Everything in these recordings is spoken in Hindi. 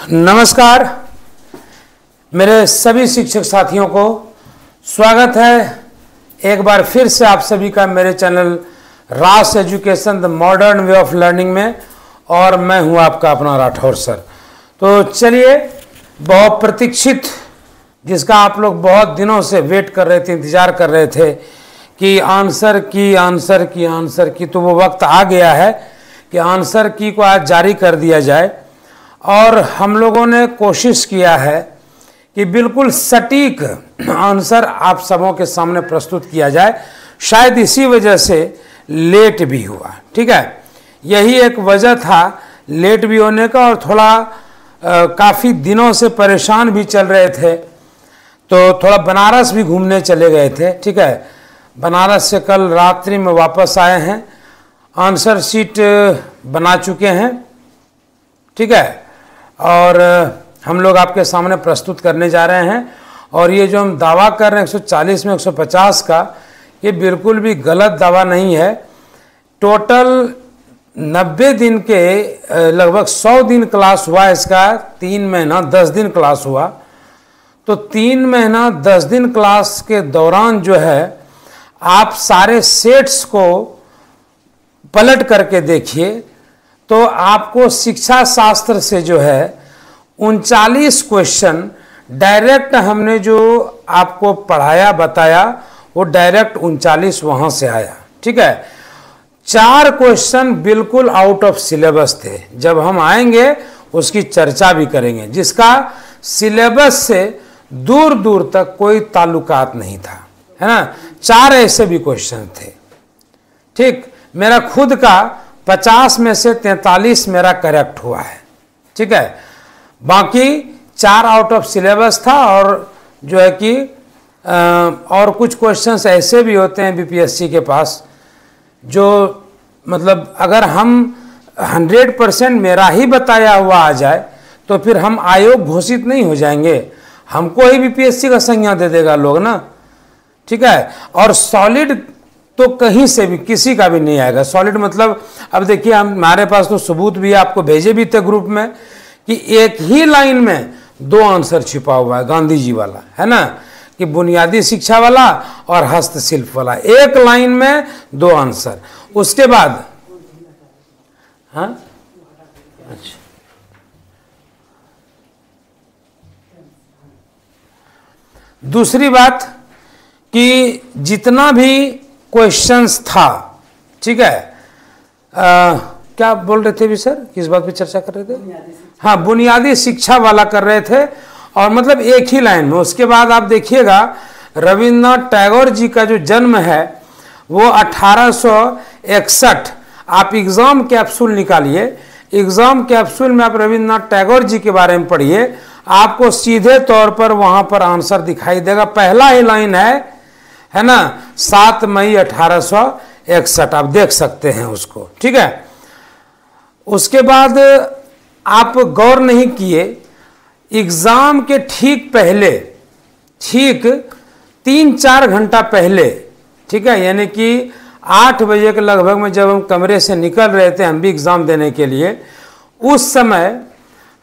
नमस्कार मेरे सभी शिक्षक साथियों को स्वागत है एक बार फिर से आप सभी का मेरे चैनल रास education the modern way of learning में। और मैं हूं आपका अपना राठौर सर। तो चलिए, बहुत प्रतीक्षित, जिसका आप लोग बहुत दिनों से वेट कर रहे थे, इंतज़ार कर रहे थे कि आंसर की, तो वो वक्त आ गया है कि आंसर की को आज जारी कर दिया जाए। और हम लोगों ने कोशिश किया है कि बिल्कुल सटीक आंसर आप सबों के सामने प्रस्तुत किया जाए। शायद इसी वजह से लेट भी हुआ, ठीक है, यही एक वजह था लेट भी होने का। और थोड़ा काफ़ी दिनों से परेशान भी चल रहे थे, तो थोड़ा बनारस भी घूमने चले गए थे, ठीक है। बनारस से कल रात्रि में वापस आए हैं, आंसर शीट बना चुके हैं, ठीक है। और हम लोग आपके सामने प्रस्तुत करने जा रहे हैं। और ये जो हम दावा कर रहे हैं 140 में 150 का, ये बिल्कुल भी गलत दावा नहीं है। टोटल 90 दिन के लगभग 100 दिन क्लास हुआ इसका, 3 महीना 10 दिन क्लास हुआ। तो 3 महीना 10 दिन क्लास के दौरान जो है आप सारे सेट्स को पलट करके देखिए, तो आपको शिक्षा शास्त्र से जो है 39 क्वेश्चन डायरेक्ट हमने जो आपको पढ़ाया बताया वो डायरेक्ट 39 वहाँ से आया, ठीक है। 4 क्वेश्चन बिल्कुल आउट ऑफ सिलेबस थे। जब हम आएंगे उसकी चर्चा भी करेंगे, जिसका सिलेबस से दूर दूर तक कोई ताल्लुकात नहीं था, है ना। 4 ऐसे भी क्वेश्चन थे, ठीक। मेरा खुद का 50 में से 43 मेरा करेक्ट हुआ है, ठीक है। बाकी 4 आउट ऑफ सिलेबस था। और जो है कि और कुछ क्वेश्चंस ऐसे भी होते हैं बीपीएससी के पास, जो मतलब अगर हम 100% मेरा ही बताया हुआ आ जाए तो फिर हम आयोग घोषित नहीं हो जाएंगे, हमको ही बीपीएससी का संज्ञा दे देगा लोग ना, ठीक है। और सॉलिड तो कहीं से भी किसी का भी नहीं आएगा। सॉलिड मतलब अब देखिए, हमारे पास तो सबूत भी है, आपको भेजे भी थे ग्रुप में, कि एक ही लाइन में 2 आंसर छिपा हुआ है, गांधी जी वाला, है ना, कि बुनियादी शिक्षा वाला और हस्तशिल्प वाला, एक लाइन में 2 आंसर। उसके बाद हाँ, अच्छा, दूसरी बात कि जितना भी क्वेश्चंस था, ठीक है, क्या बोल रहे थे भी सर, किस बात पे चर्चा कर रहे थे? हाँ, बुनियादी शिक्षा वाला कर रहे थे, और मतलब एक ही लाइन में। उसके बाद आप देखिएगा रविन्द्रनाथ टैगोर जी का जो जन्म है वो 1861। आप एग्जाम कैप्सूल निकालिए, एग्जाम कैप्सूल में आप रविन्द्रनाथ टैगोर जी के बारे में पढ़िए, आपको सीधे तौर पर वहां पर आंसर दिखाई देगा। पहला ही लाइन है ना, 7 मई 1861, आप देख सकते हैं उसको, ठीक है। उसके बाद आप गौर नहीं किए, एग्जाम के ठीक पहले, ठीक 3-4 घंटा पहले, ठीक है, यानी कि 8 बजे के लगभग में जब हम कमरे से निकल रहे थे हम भी एग्जाम देने के लिए, उस समय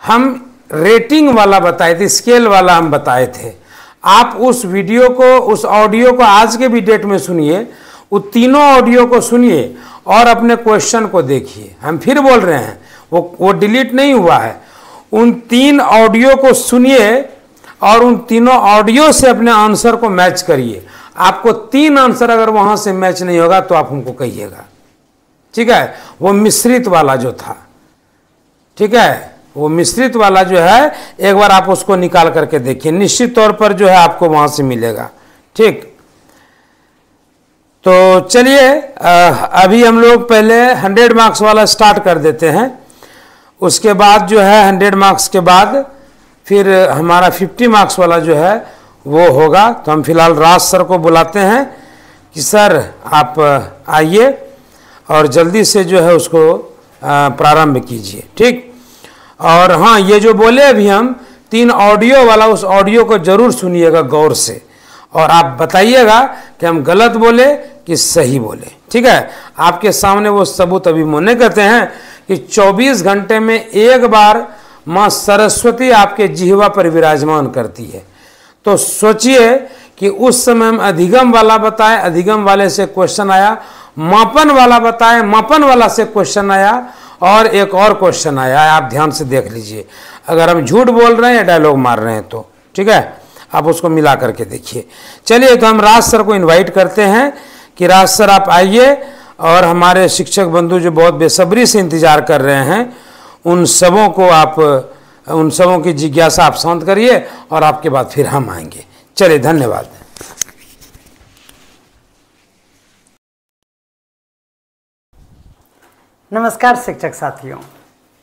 हम रेटिंग वाला बताए थे, स्केल वाला हम बताए थे। आप उस वीडियो को, उस ऑडियो को आज के भी डेट में सुनिए, वो तीनों ऑडियो को सुनिए और अपने क्वेश्चन को देखिए। हम फिर बोल रहे हैं, वो डिलीट नहीं हुआ है। उन 3 ऑडियो को सुनिए और उन तीनों ऑडियो से अपने आंसर को मैच करिए। आपको 3 आंसर अगर वहां से मैच नहीं होगा तो आप हमको कहिएगा, ठीक है। वो मिश्रित वाला जो था, ठीक है, वो मिश्रित वाला जो है, एक बार आप उसको निकाल करके देखिए, निश्चित तौर पर जो है आपको वहां से मिलेगा, ठीक। तो चलिए, अभी हम लोग पहले 100 मार्क्स वाला स्टार्ट कर देते हैं। उसके बाद जो है 100 मार्क्स के बाद फिर हमारा 50 मार्क्स वाला जो है वो होगा। तो हम फिलहाल राज सर को बुलाते हैं कि सर आप आइए और जल्दी से जो है उसको प्रारंभ कीजिए, ठीक। और हाँ, ये जो बोले अभी हम 3 ऑडियो वाला, उस ऑडियो को जरूर सुनिएगा गौर से, और आप बताइएगा कि हम गलत बोले कि सही बोले, ठीक है। आपके सामने वो सबूत अभी मोने कहते हैं कि 24 घंटे में एक बार माँ सरस्वती आपके जिह्वा पर विराजमान करती है। तो सोचिए कि उस समय हम अधिगम वाला बताएं, अधिगम वाले से क्वेश्चन आया, मापन वाला बताएं, मापन वाला से क्वेश्चन आया, और एक और क्वेश्चन आया है, आप ध्यान से देख लीजिए। अगर हम झूठ बोल रहे हैं या डायलॉग मार रहे हैं तो ठीक है, आप उसको मिला करके देखिए। चलिए, तो हम राज सर को इनवाइट करते हैं कि राज सर आप आइए, और हमारे शिक्षक बंधु जो बहुत बेसब्री से इंतजार कर रहे हैं उन सबों की जिज्ञासा आप शांत करिए, और आपके बाद फिर हम आएंगे। चलिए, धन्यवाद। नमस्कार शिक्षक साथियों,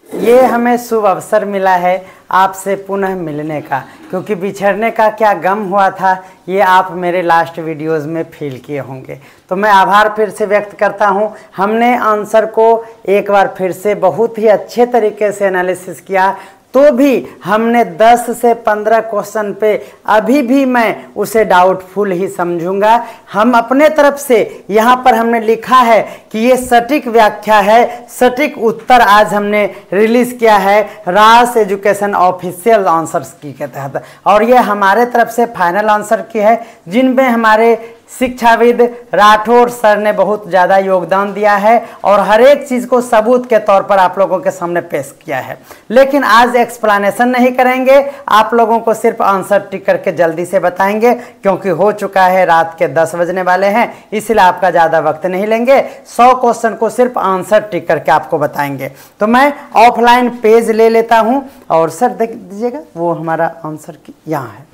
ये हमें शुभ अवसर मिला है आपसे पुनः मिलने का, क्योंकि बिछड़ने का क्या गम हुआ था ये आप मेरे लास्ट वीडियोस में फील किए होंगे। तो मैं आभार फिर से व्यक्त करता हूँ। हमने आंसर को एक बार फिर से बहुत ही अच्छे तरीके से एनालिसिस किया, तो भी हमने 10 से 15 क्वेश्चन पे अभी भी मैं उसे डाउटफुल ही समझूंगा। हम अपने तरफ से यहाँ पर हमने लिखा है कि ये सटीक व्याख्या है, सटीक उत्तर आज हमने रिलीज किया है रास एजुकेशन ऑफिशियल आंसर्स की के तहत, और ये हमारे तरफ से फाइनल आंसर की है, जिनमें हमारे शिक्षाविद राठौर सर ने बहुत ज़्यादा योगदान दिया है और हर एक चीज़ को सबूत के तौर पर आप लोगों के सामने पेश किया है। लेकिन आज एक्सप्लेनेशन नहीं करेंगे, आप लोगों को सिर्फ आंसर टिक करके जल्दी से बताएंगे, क्योंकि हो चुका है रात के 10 बजने वाले हैं, इसलिए आपका ज़्यादा वक्त नहीं लेंगे। 100 क्वेश्चन को सिर्फ आंसर टिक करके आपको बताएंगे। तो मैं ऑफलाइन पेज ले लेता हूँ, और सर देख दीजिएगा वो हमारा आंसर की यहाँ है।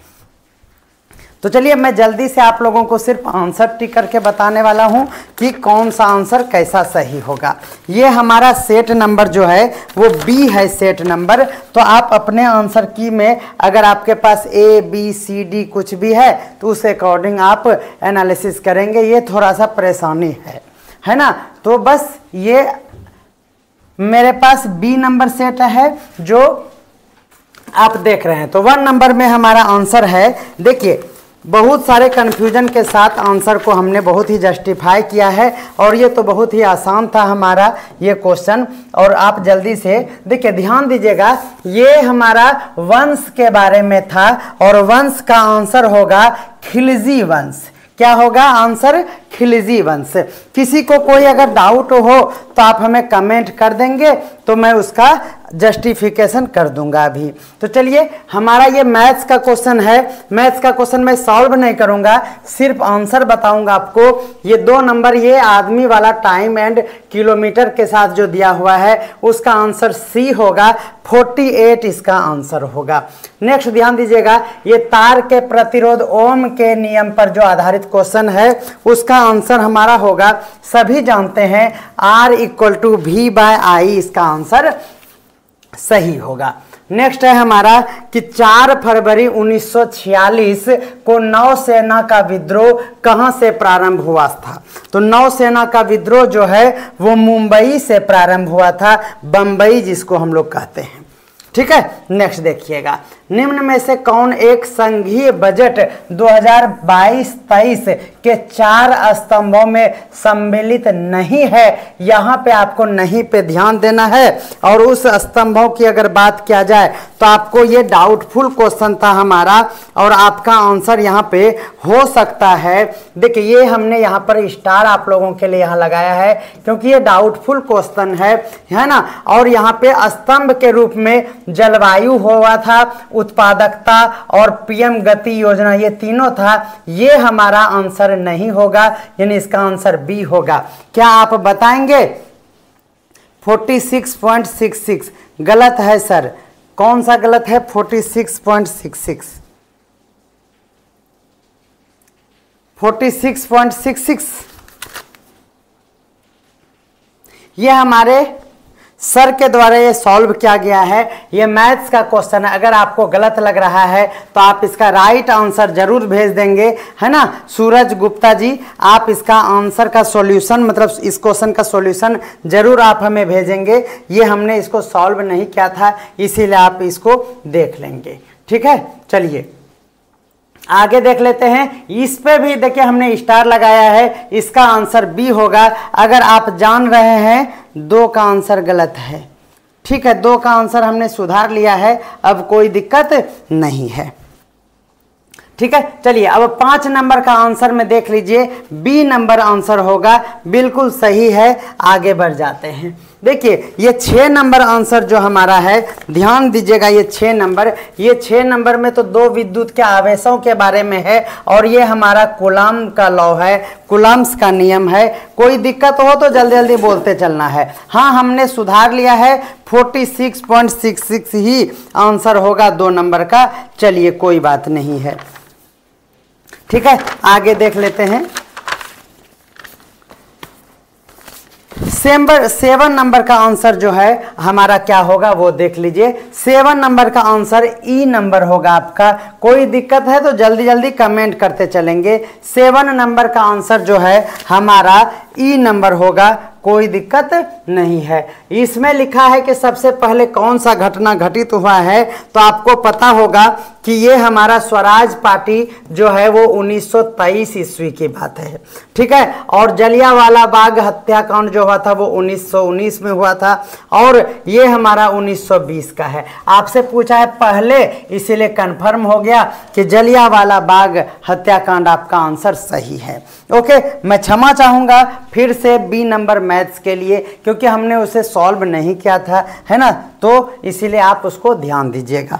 तो चलिए, मैं जल्दी से आप लोगों को सिर्फ आंसर टिक करके बताने वाला हूं कि कौन सा आंसर कैसा सही होगा। ये हमारा सेट नंबर जो है वो बी है, सेट नंबर। तो आप अपने आंसर की में अगर आपके पास ए बी सी डी कुछ भी है तो उस अकॉर्डिंग आप एनालिसिस करेंगे। ये थोड़ा सा परेशानी है ना। तो बस ये मेरे पास बी नंबर सेट है जो आप देख रहे हैं। तो 1 नंबर में हमारा आंसर है, देखिए बहुत सारे कन्फ्यूजन के साथ आंसर को हमने बहुत ही जस्टिफाई किया है, और ये तो बहुत ही आसान था हमारा ये क्वेश्चन। और आप जल्दी से देखिए, ध्यान दीजिएगा, ये हमारा वंश के बारे में था, और वंश का आंसर होगा खिलजी वंश। क्या होगा आंसर? खिलजी वंश। किसी को कोई अगर डाउट हो तो आप हमें कमेंट कर देंगे, तो मैं उसका जस्टिफिकेशन कर दूंगा अभी। तो चलिए, हमारा ये मैथ्स का क्वेश्चन है। मैथ्स का क्वेश्चन मैं सॉल्व नहीं करूंगा, सिर्फ आंसर बताऊंगा आपको। ये 2 नंबर ये आदमी वाला टाइम एंड किलोमीटर के साथ जो दिया हुआ है उसका आंसर सी होगा, 48 इसका आंसर होगा। नेक्स्ट ध्यान दीजिएगा, ये तार के प्रतिरोध ओम के नियम पर जो आधारित क्वेश्चन है उसका आंसर हमारा होगा, सभी जानते हैं R = V/I, इसका आंसर सही होगा। नेक्स्ट है हमारा कि 4 फरवरी 1946 को नौसेना का विद्रोह कहां से प्रारंभ हुआ था? तो नौसेना का विद्रोह जो है वो मुंबई से प्रारंभ हुआ था, बंबई जिसको हम लोग कहते हैं। ठीक है, नेक्स्ट देखिएगा, निम्न में से कौन एक संघीय बजट 2022-23 के 4 स्तंभों में सम्मिलित नहीं है? यहाँ पे आपको नहीं पे ध्यान देना है। और उस स्तंभों की अगर बात किया जाए तो आपको ये डाउटफुल क्वेश्चन था हमारा, और आपका आंसर यहाँ पे हो सकता है। देखिए, ये हमने यहाँ पर स्टार आप लोगों के लिए यहाँ लगाया है, क्योंकि ये डाउटफुल क्वेश्चन है ना। और यहाँ पे स्तंभ के रूप में जलवायु हुआ था, उत्पादकता और पीएम गति योजना, ये तीनों था। ये हमारा आंसर नहीं होगा, यानी इसका आंसर बी होगा। क्या आप बताएंगे? 46.66 गलत है सर। कौन सा गलत है? 46.66 46.66 ये हमारे सर के द्वारा ये सॉल्व किया गया है। ये मैथ्स का क्वेश्चन है। अगर आपको गलत लग रहा है तो आप इसका राइट आंसर जरूर भेज देंगे, है ना। सूरज गुप्ता जी, आप इसका आंसर का सॉल्यूशन, मतलब इस क्वेश्चन का सॉल्यूशन जरूर आप हमें भेजेंगे। ये हमने इसको सॉल्व नहीं किया था, इसीलिए आप इसको देख लेंगे। ठीक है, चलिए आगे देख लेते हैं। इस पे भी देखिए हमने स्टार लगाया है, इसका आंसर बी होगा। अगर आप जान रहे हैं 2 का आंसर गलत है, ठीक है, 2 का आंसर हमने सुधार लिया है, अब कोई दिक्कत नहीं है। ठीक है, चलिए अब 5 नंबर का आंसर में देख लीजिए, बी नंबर आंसर होगा, बिल्कुल सही है। आगे बढ़ जाते हैं। देखिए ये 6 नंबर आंसर जो हमारा है, ध्यान दीजिएगा, ये 6 नंबर में तो 2 विद्युत के आवेशों के बारे में है और ये हमारा कूलम्ब का लॉ है, कूलम्ब्स का नियम है। कोई दिक्कत हो तो जल्दी जल्दी बोलते चलना है। हाँ, हमने सुधार लिया है, 46.66 ही आंसर होगा 2 नंबर का। चलिए कोई बात नहीं है। ठीक है, आगे देख लेते हैं। 7 नंबर का आंसर जो है हमारा क्या होगा वो देख लीजिए। 7 नंबर का आंसर ई नंबर होगा आपका। कोई दिक्कत है तो जल्दी जल्दी कमेंट करते चलेंगे। 7 नंबर का आंसर जो है हमारा ई नंबर होगा, कोई दिक्कत नहीं है। इसमें लिखा है कि सबसे पहले कौन सा घटना घटित हुआ है, तो आपको पता होगा कि ये हमारा स्वराज पार्टी जो है वो 1923 ईस्वी की बात है। ठीक है, और जलियांवाला बाग हत्याकांड जो हुआ था वो 1919 में हुआ था और ये हमारा 1920 का है। आपसे पूछा है पहले, इसीलिए कंफर्म हो गया कि जलियांवाला बाग हत्याकांड आपका आंसर सही है। ओके, मैं क्षमा चाहूंगा फिर से बी नंबर मैथ्स के लिए, क्योंकि हमने उसे सॉल्व नहीं किया था, है ना, तो इसीलिए आप उसको ध्यान दीजिएगा।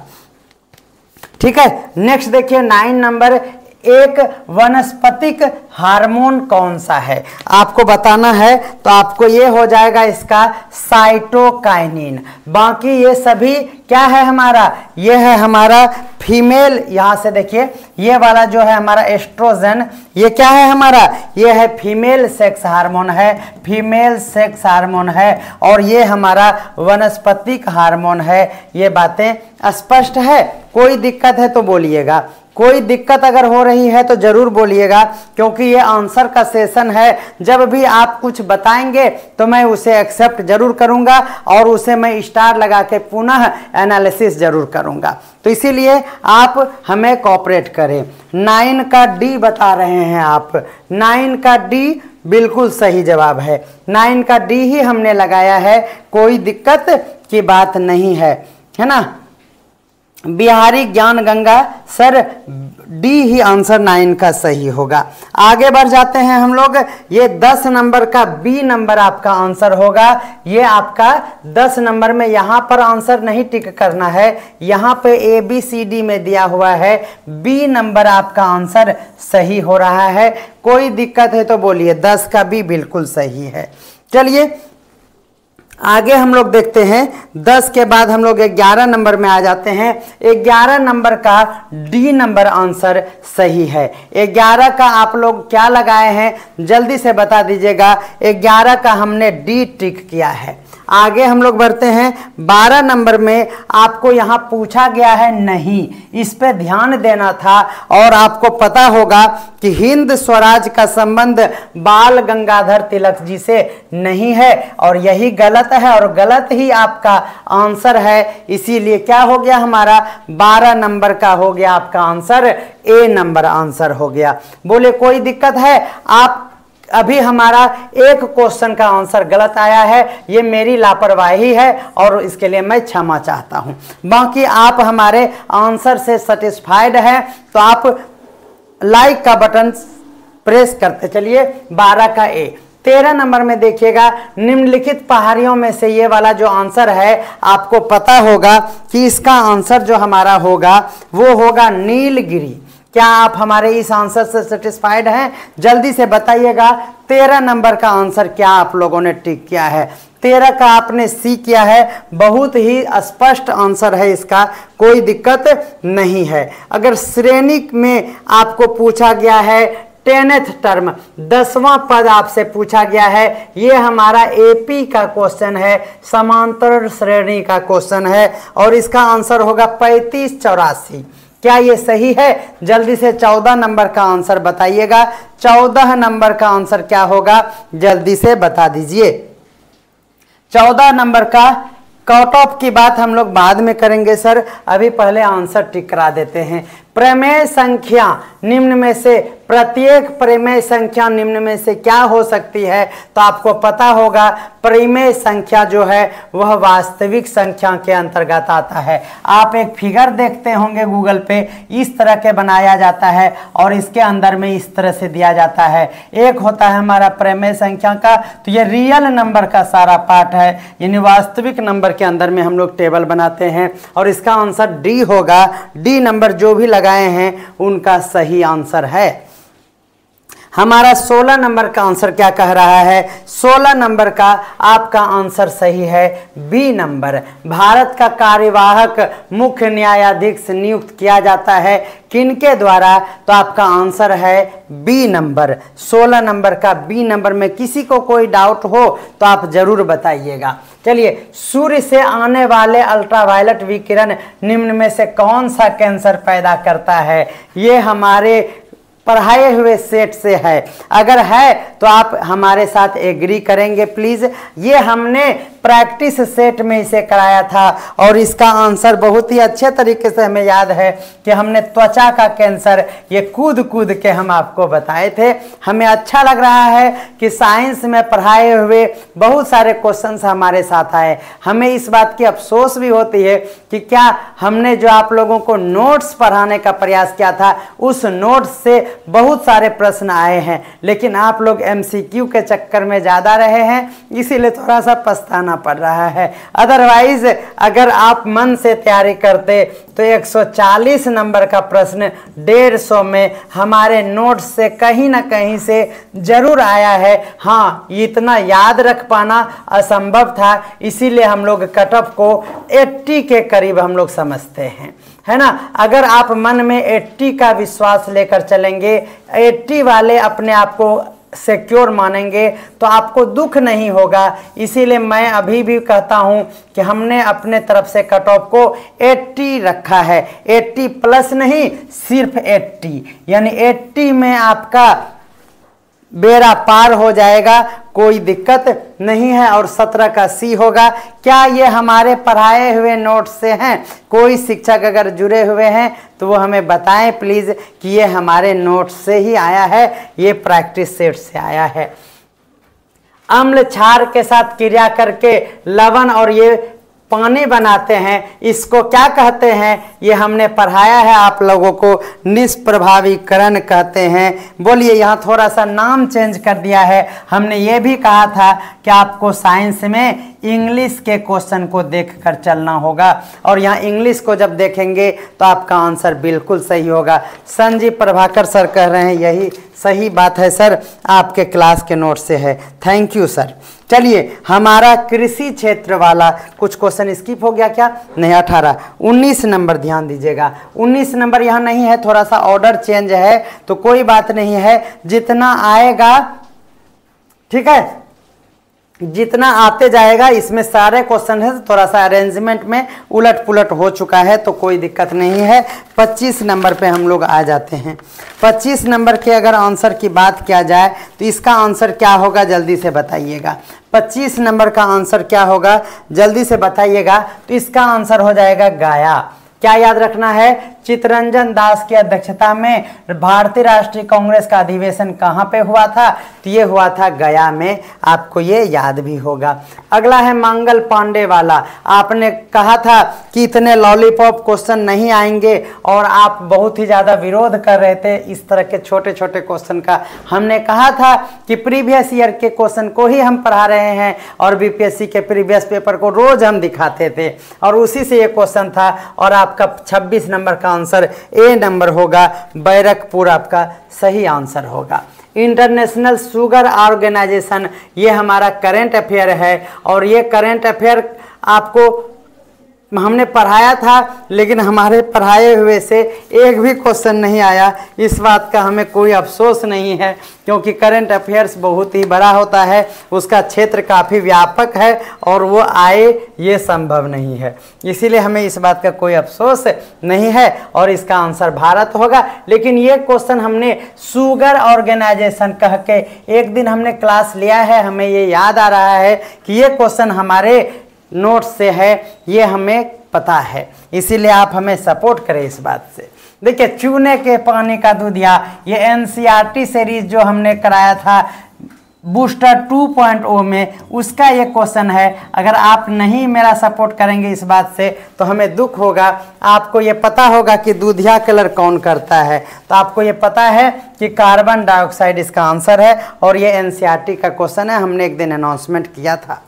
ठीक है, नेक्स्ट देखिए 9 नंबर, एक वनस्पतिक हार्मोन कौन सा है आपको बताना है, तो आपको ये हो जाएगा इसका साइटोकाइनिन। बाकी ये सभी क्या है हमारा, ये है हमारा फीमेल, यहां से देखिए ये वाला जो है हमारा एस्ट्रोजन, ये क्या है हमारा, ये है फीमेल सेक्स हार्मोन है, फीमेल सेक्स हार्मोन है, और ये हमारा वनस्पतिक हार्मोन है। ये बातें स्पष्ट है, कोई दिक्कत है तो बोलिएगा, कोई दिक्कत अगर हो रही है तो जरूर बोलिएगा, क्योंकि ये आंसर का सेशन है। जब भी आप कुछ बताएंगे तो मैं उसे एक्सेप्ट जरूर करूंगा और उसे मैं स्टार लगा के पुनः एनालिसिस जरूर करूंगा, तो इसीलिए आप हमें कोऑपरेट करें। 9 का डी बता रहे हैं आप, 9 का डी बिल्कुल सही जवाब है, 9 का डी ही हमने लगाया है, कोई दिक्कत की बात नहीं है ना। बिहारी ज्ञान गंगा, सर डी ही आंसर 9 का सही होगा। आगे बढ़ जाते हैं हम लोग। ये 10 नंबर का बी नंबर आपका आंसर होगा। ये आपका 10 नंबर में यहाँ पर आंसर नहीं टिक करना है, यहाँ पे ए बी सी डी में दिया हुआ है, बी नंबर आपका आंसर सही हो रहा है। कोई दिक्कत है तो बोलिए, 10 का बी बिल्कुल सही है। चलिए आगे हम लोग देखते हैं। 10 के बाद हम लोग 11 नंबर में आ जाते हैं। 11 नंबर का डी नंबर आंसर सही है। 11 का आप लोग क्या लगाए हैं जल्दी से बता दीजिएगा। 11 का हमने डी टिक किया है। आगे हम लोग बढ़ते हैं। 12 नंबर में आपको यहाँ पूछा गया है नहीं, इस पे ध्यान देना था, और आपको पता होगा कि हिंद स्वराज का संबंध बाल गंगाधर तिलक जी से नहीं है, और यही गलत है और गलत ही आपका आंसर है। इसीलिए क्या हो गया हमारा 12 नंबर का हो गया आपका आंसर ए नंबर आंसर हो गया। बोले कोई दिक्कत है, आप अभी हमारा एक क्वेश्चन का आंसर गलत आया है, ये मेरी लापरवाही है और इसके लिए मैं क्षमा चाहता हूं। बाकी आप हमारे आंसर से सेटिस्फाइड हैं तो आप लाइक का बटन प्रेस करते चलिए। 12 का ए। 13 नंबर में देखिएगा, निम्नलिखित पहाड़ियों में से ये वाला जो आंसर है आपको पता होगा कि इसका आंसर जो हमारा होगा वो होगा नीलगिरी। क्या आप हमारे इस आंसर से सेटिस्फाइड हैं? जल्दी से बताइएगा। 13 नंबर का आंसर क्या आप लोगों ने टिक किया है? 13 का आपने सी किया है। बहुत ही स्पष्ट आंसर है इसका, कोई दिक्कत नहीं है। अगर श्रेणी में आपको पूछा गया है 10th टर्म 10वां पद आपसे पूछा गया है, ये हमारा एपी का क्वेश्चन है, समांतर श्रेणी का क्वेश्चन है, और इसका आंसर होगा 3584। क्या ये सही है? जल्दी से 14 नंबर का आंसर बताइएगा। 14 नंबर का आंसर क्या होगा जल्दी से बता दीजिए। 14 नंबर का कट ऑफ की बात हम लोग बाद में करेंगे सर, अभी पहले आंसर टिक करा देते हैं। प्रमेय संख्या निम्न में से प्रत्येक परिमेय संख्या निम्न में से क्या हो सकती है, तो आपको पता होगा परिमेय संख्या जो है वह वास्तविक संख्या के अंतर्गत आता है। आप एक फिगर देखते होंगे गूगल पे, इस तरह के बनाया जाता है और इसके अंदर में इस तरह से दिया जाता है। एक होता है हमारा परिमेय संख्या का, तो ये रियल नंबर का सारा पार्ट है, यानी वास्तविक नंबर के अंदर में हम लोग टेबल बनाते हैं और इसका आंसर डी होगा। डी नंबर जो भी लगाए हैं उनका सही आंसर है। हमारा 16 नंबर का आंसर क्या कह रहा है? 16 नंबर का आपका आंसर सही है बी नंबर। भारत का कार्यवाहक मुख्य न्यायाधीश नियुक्त किया जाता है किनके द्वारा? तो आपका आंसर है बी नंबर। 16 नंबर का बी नंबर में किसी को कोई डाउट हो तो आप जरूर बताइएगा। चलिए, सूर्य से आने वाले अल्ट्रावायलेट विकिरण निम्न में से कौन सा कैंसर पैदा करता है? ये हमारे पढ़ाए हुए सेट से है। अगर है तो आप हमारे साथ एग्री करेंगे प्लीज। ये हमने प्रैक्टिस सेट में इसे कराया था और इसका आंसर बहुत ही अच्छे तरीके से हमें याद है कि हमने त्वचा का कैंसर ये कूद कूद के हम आपको बताए थे। हमें अच्छा लग रहा है कि साइंस में पढ़ाए हुए बहुत सारे क्वेश्चंस हमारे साथ आए। हमें इस बात की अफसोस भी होती है कि क्या हमने जो आप लोगों को नोट्स पढ़ाने का प्रयास किया था उस नोट्स से बहुत सारे प्रश्न आए हैं, लेकिन आप लोग एमसीक्यू के चक्कर में ज़्यादा रहे हैं, इसीलिए थोड़ा सा पछताना पड़ रहा है। अदरवाइज अगर आप मन से तैयारी करते तो 140 नंबर का प्रश्न 150 में हमारे नोट्स से कहीं ना कहीं से जरूर आया है। हाँ, इतना याद रख पाना असंभव था, इसीलिए हम लोग कट ऑफ को 80 के करीब हम लोग समझते हैं, है ना। अगर आप मन में 80 का विश्वास लेकर चलेंगे, 80 वाले अपने आप को सिक्योर मानेंगे तो आपको दुख नहीं होगा। इसीलिए मैं अभी भी कहता हूं कि हमने अपने तरफ से कट ऑफ को 80 रखा है। 80 प्लस नहीं, सिर्फ 80, यानी 80 में आपका बेड़ा पार हो जाएगा, कोई दिक्कत नहीं है। और 17 का सी होगा। क्या ये हमारे पढ़ाए हुए नोट से हैं? कोई शिक्षक अगर जुड़े हुए हैं तो वो हमें बताएं प्लीज कि ये हमारे नोट से ही आया है, ये प्रैक्टिस सेट से आया है। अम्ल क्षार के साथ क्रिया करके लवण और ये पानी बनाते हैं, इसको क्या कहते हैं? ये हमने पढ़ाया है आप लोगों को, निष्प्रभावीकरण कहते हैं। बोलिए, यहाँ थोड़ा सा नाम चेंज कर दिया है। हमने ये भी कहा था कि आपको साइंस में इंग्लिश के क्वेश्चन को देखकर चलना होगा और यहाँ इंग्लिश को जब देखेंगे तो आपका आंसर बिल्कुल सही होगा। संजीव प्रभाकर सर कह रहे हैं यही सही बात है सर, आपके क्लास के नोट से है। Thank you sir. चलिए, हमारा कृषि क्षेत्र वाला कुछ क्वेश्चन स्किप हो गया क्या? नहीं, 18 19 नंबर ध्यान दीजिएगा। 19 नंबर यहाँ नहीं है, थोड़ा सा ऑर्डर चेंज है तो कोई बात नहीं है, जितना आएगा ठीक है, जितना आते जाएगा। इसमें सारे क्वेश्चन है, थोड़ा सा अरेंजमेंट में उलट पुलट हो चुका है तो कोई दिक्कत नहीं है। 25 नंबर पे हम लोग आ जाते हैं। 25 नंबर के अगर आंसर की बात किया जाए तो इसका आंसर क्या होगा, जल्दी से बताइएगा। 25 नंबर का आंसर क्या होगा, जल्दी से बताइएगा। तो इसका आंसर हो जाएगा गया। क्या याद रखना है? चित्तरंजन दास की अध्यक्षता में भारतीय राष्ट्रीय कांग्रेस का अधिवेशन कहाँ पे हुआ था? तो ये हुआ था गया में, आपको ये याद भी होगा। अगला है मंगल पांडे वाला। आपने कहा था कि इतने लॉलीपॉप क्वेश्चन नहीं आएंगे और आप बहुत ही ज़्यादा विरोध कर रहे थे इस तरह के छोटे छोटे क्वेश्चन का। हमने कहा था कि प्रीवियस ईयर के क्वेश्चन को ही हम पढ़ा रहे हैं और बीपीएससी के प्रीवियस पेपर को रोज हम दिखाते थे और उसी से ये क्वेश्चन था। और आपका 26 नंबर का आंसर ए नंबर होगा, बैरकपुर आपका सही आंसर होगा। इंटरनेशनल शुगर ऑर्गेनाइजेशन, ये हमारा करंट अफेयर है और ये करंट अफेयर आपको हमने पढ़ाया था, लेकिन हमारे पढ़ाए हुए से एक भी क्वेश्चन नहीं आया। इस बात का हमें कोई अफसोस नहीं है, क्योंकि करंट अफेयर्स बहुत ही बड़ा होता है, उसका क्षेत्र काफ़ी व्यापक है और वो आए ये संभव नहीं है। इसीलिए हमें इस बात का कोई अफसोस नहीं है और इसका आंसर भारत होगा। लेकिन ये क्वेश्चन हमने शुगर ऑर्गेनाइजेशन कह के एक दिन हमने क्लास लिया है, हमें ये याद आ रहा है कि ये क्वेश्चन हमारे नोट से है, ये हमें पता है, इसीलिए आप हमें सपोर्ट करें इस बात से। देखिए, चूने के पानी का दूधिया, ये एनसीईआरटी सीरीज जो हमने कराया था बूस्टर 2.0 में, उसका ये क्वेश्चन है। अगर आप नहीं मेरा सपोर्ट करेंगे इस बात से तो हमें दुख होगा। आपको ये पता होगा कि दूधिया कलर कौन करता है, तो आपको ये पता है कि कार्बन डाइऑक्साइड इसका आंसर है, और ये एनसीईआरटी का क्वेश्चन है, हमने एक दिन अनाउंसमेंट किया था।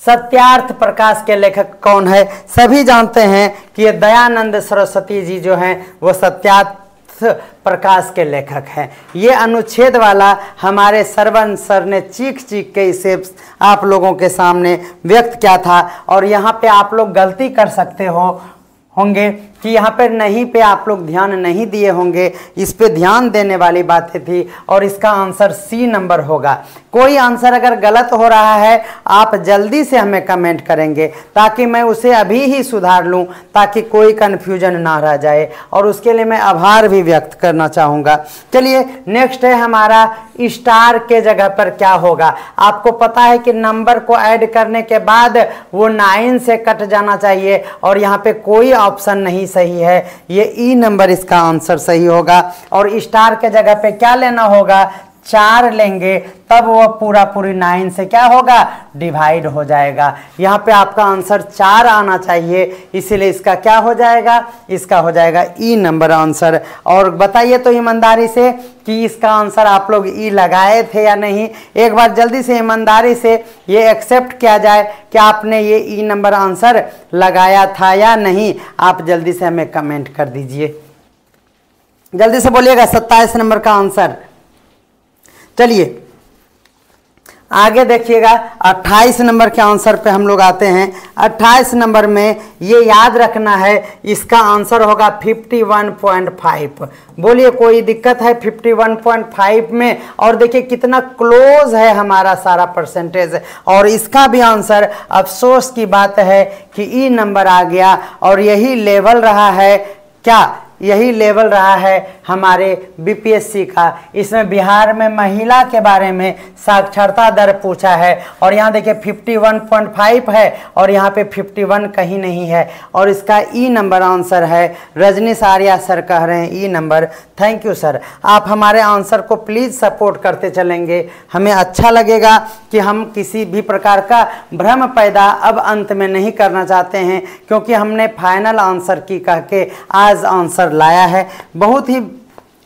सत्यार्थ प्रकाश के लेखक कौन है? सभी जानते हैं कि ये दयानंद सरस्वती जी जो हैं वो सत्यार्थ प्रकाश के लेखक हैं। ये अनुच्छेद वाला हमारे सरवन सर ने चीख चीख के इसे आप लोगों के सामने व्यक्त किया था, और यहाँ पे आप लोग गलती कर सकते होंगे कि यहाँ पे नहीं पे आप लोग ध्यान नहीं दिए होंगे। इस पे ध्यान देने वाली बातें थी, और इसका आंसर सी नंबर होगा। कोई आंसर अगर गलत हो रहा है आप जल्दी से हमें कमेंट करेंगे ताकि मैं उसे अभी ही सुधार लूं, ताकि कोई कन्फ्यूजन ना रह जाए, और उसके लिए मैं आभार भी व्यक्त करना चाहूँगा। चलिए नेक्स्ट है हमारा स्टार के जगह पर क्या होगा। आपको पता है कि नंबर को ऐड करने के बाद वो 9 से कट जाना चाहिए, और यहाँ पे कोई ऑप्शन नहीं सही है। ये ई नंबर इसका आंसर सही होगा, और स्टार के जगह पे क्या लेना होगा? 4 लेंगे, तब वो पूरी 9 से क्या होगा? डिवाइड हो जाएगा। यहाँ पे आपका आंसर 4 आना चाहिए, इसीलिए इसका क्या हो जाएगा? इसका हो जाएगा ई नंबर आंसर। और बताइए तो ईमानदारी से कि इसका आंसर आप लोग ई लगाए थे या नहीं। एक बार जल्दी से ईमानदारी से ये एक्सेप्ट किया जाए कि आपने ये ई नंबर आंसर लगाया था या नहीं। आप जल्दी से हमें कमेंट कर दीजिए, जल्दी से बोलिएगा 27 नंबर का आंसर। चलिए आगे देखिएगा, 28 नंबर के आंसर पे हम लोग आते हैं। 28 नंबर में ये याद रखना है, इसका आंसर होगा 51.5। बोलिए कोई दिक्कत है 51.5 में? और देखिए कितना क्लोज है हमारा सारा परसेंटेज, और इसका भी आंसर, अफसोस की बात है कि ई नंबर आ गया, और यही लेवल रहा है क्या? यही लेवल रहा है हमारे बीपीएससी का। इसमें बिहार में महिला के बारे में साक्षरता दर पूछा है, और यहाँ देखिए 51.5 है, और यहाँ पे 51 कहीं नहीं है, और इसका ई नंबर आंसर है। रजनीश आर्या सर कह रहे हैं ई नंबर। थैंक यू सर, आप हमारे आंसर को प्लीज़ सपोर्ट करते चलेंगे, हमें अच्छा लगेगा कि हम किसी भी प्रकार का भ्रम पैदा अब अंत में नहीं करना चाहते हैं, क्योंकि हमने फाइनल आंसर की कह के आज आंसर लाया है। बहुत ही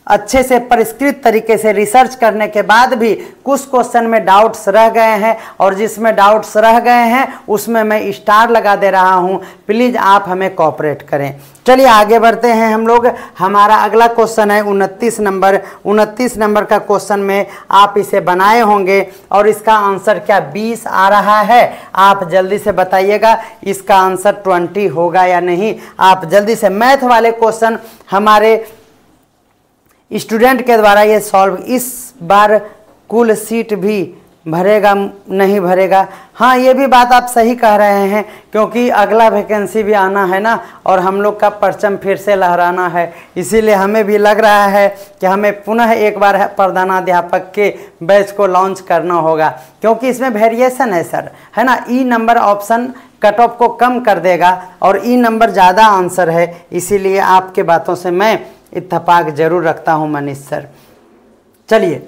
अच्छे से परिष्कृत तरीके से रिसर्च करने के बाद भी कुछ क्वेश्चन में डाउट्स रह गए हैं, और जिसमें डाउट्स रह गए हैं उसमें मैं स्टार लगा दे रहा हूं। प्लीज़ आप हमें कोऑपरेट करें। चलिए आगे बढ़ते हैं हम लोग। हमारा अगला क्वेश्चन है 29 नंबर। 29 नंबर का क्वेश्चन में आप इसे बनाए होंगे, और इसका आंसर क्या 20 आ रहा है? आप जल्दी से बताइएगा इसका आंसर 20 होगा या नहीं। आप जल्दी से, मैथ वाले क्वेश्चन हमारे स्टूडेंट के द्वारा ये सॉल्व, इस बार कुल सीट भी भरेगा नहीं भरेगा? हाँ, ये भी बात आप सही कह रहे हैं, क्योंकि अगला वैकेंसी भी आना है ना, और हम लोग का परचम फिर से लहराना है। इसीलिए हमें भी लग रहा है कि हमें पुनः एक बार प्रधानाध्यापक के बैच को लॉन्च करना होगा, क्योंकि इसमें वेरिएशन है सर, है ना। ई नंबर ऑप्शन कट ऑफ को कम कर देगा, और ई नंबर ज़्यादा आंसर है, इसीलिए आपके बातों से मैं इत्तेफाक जरूर रखता हूं मनीष सर। चलिए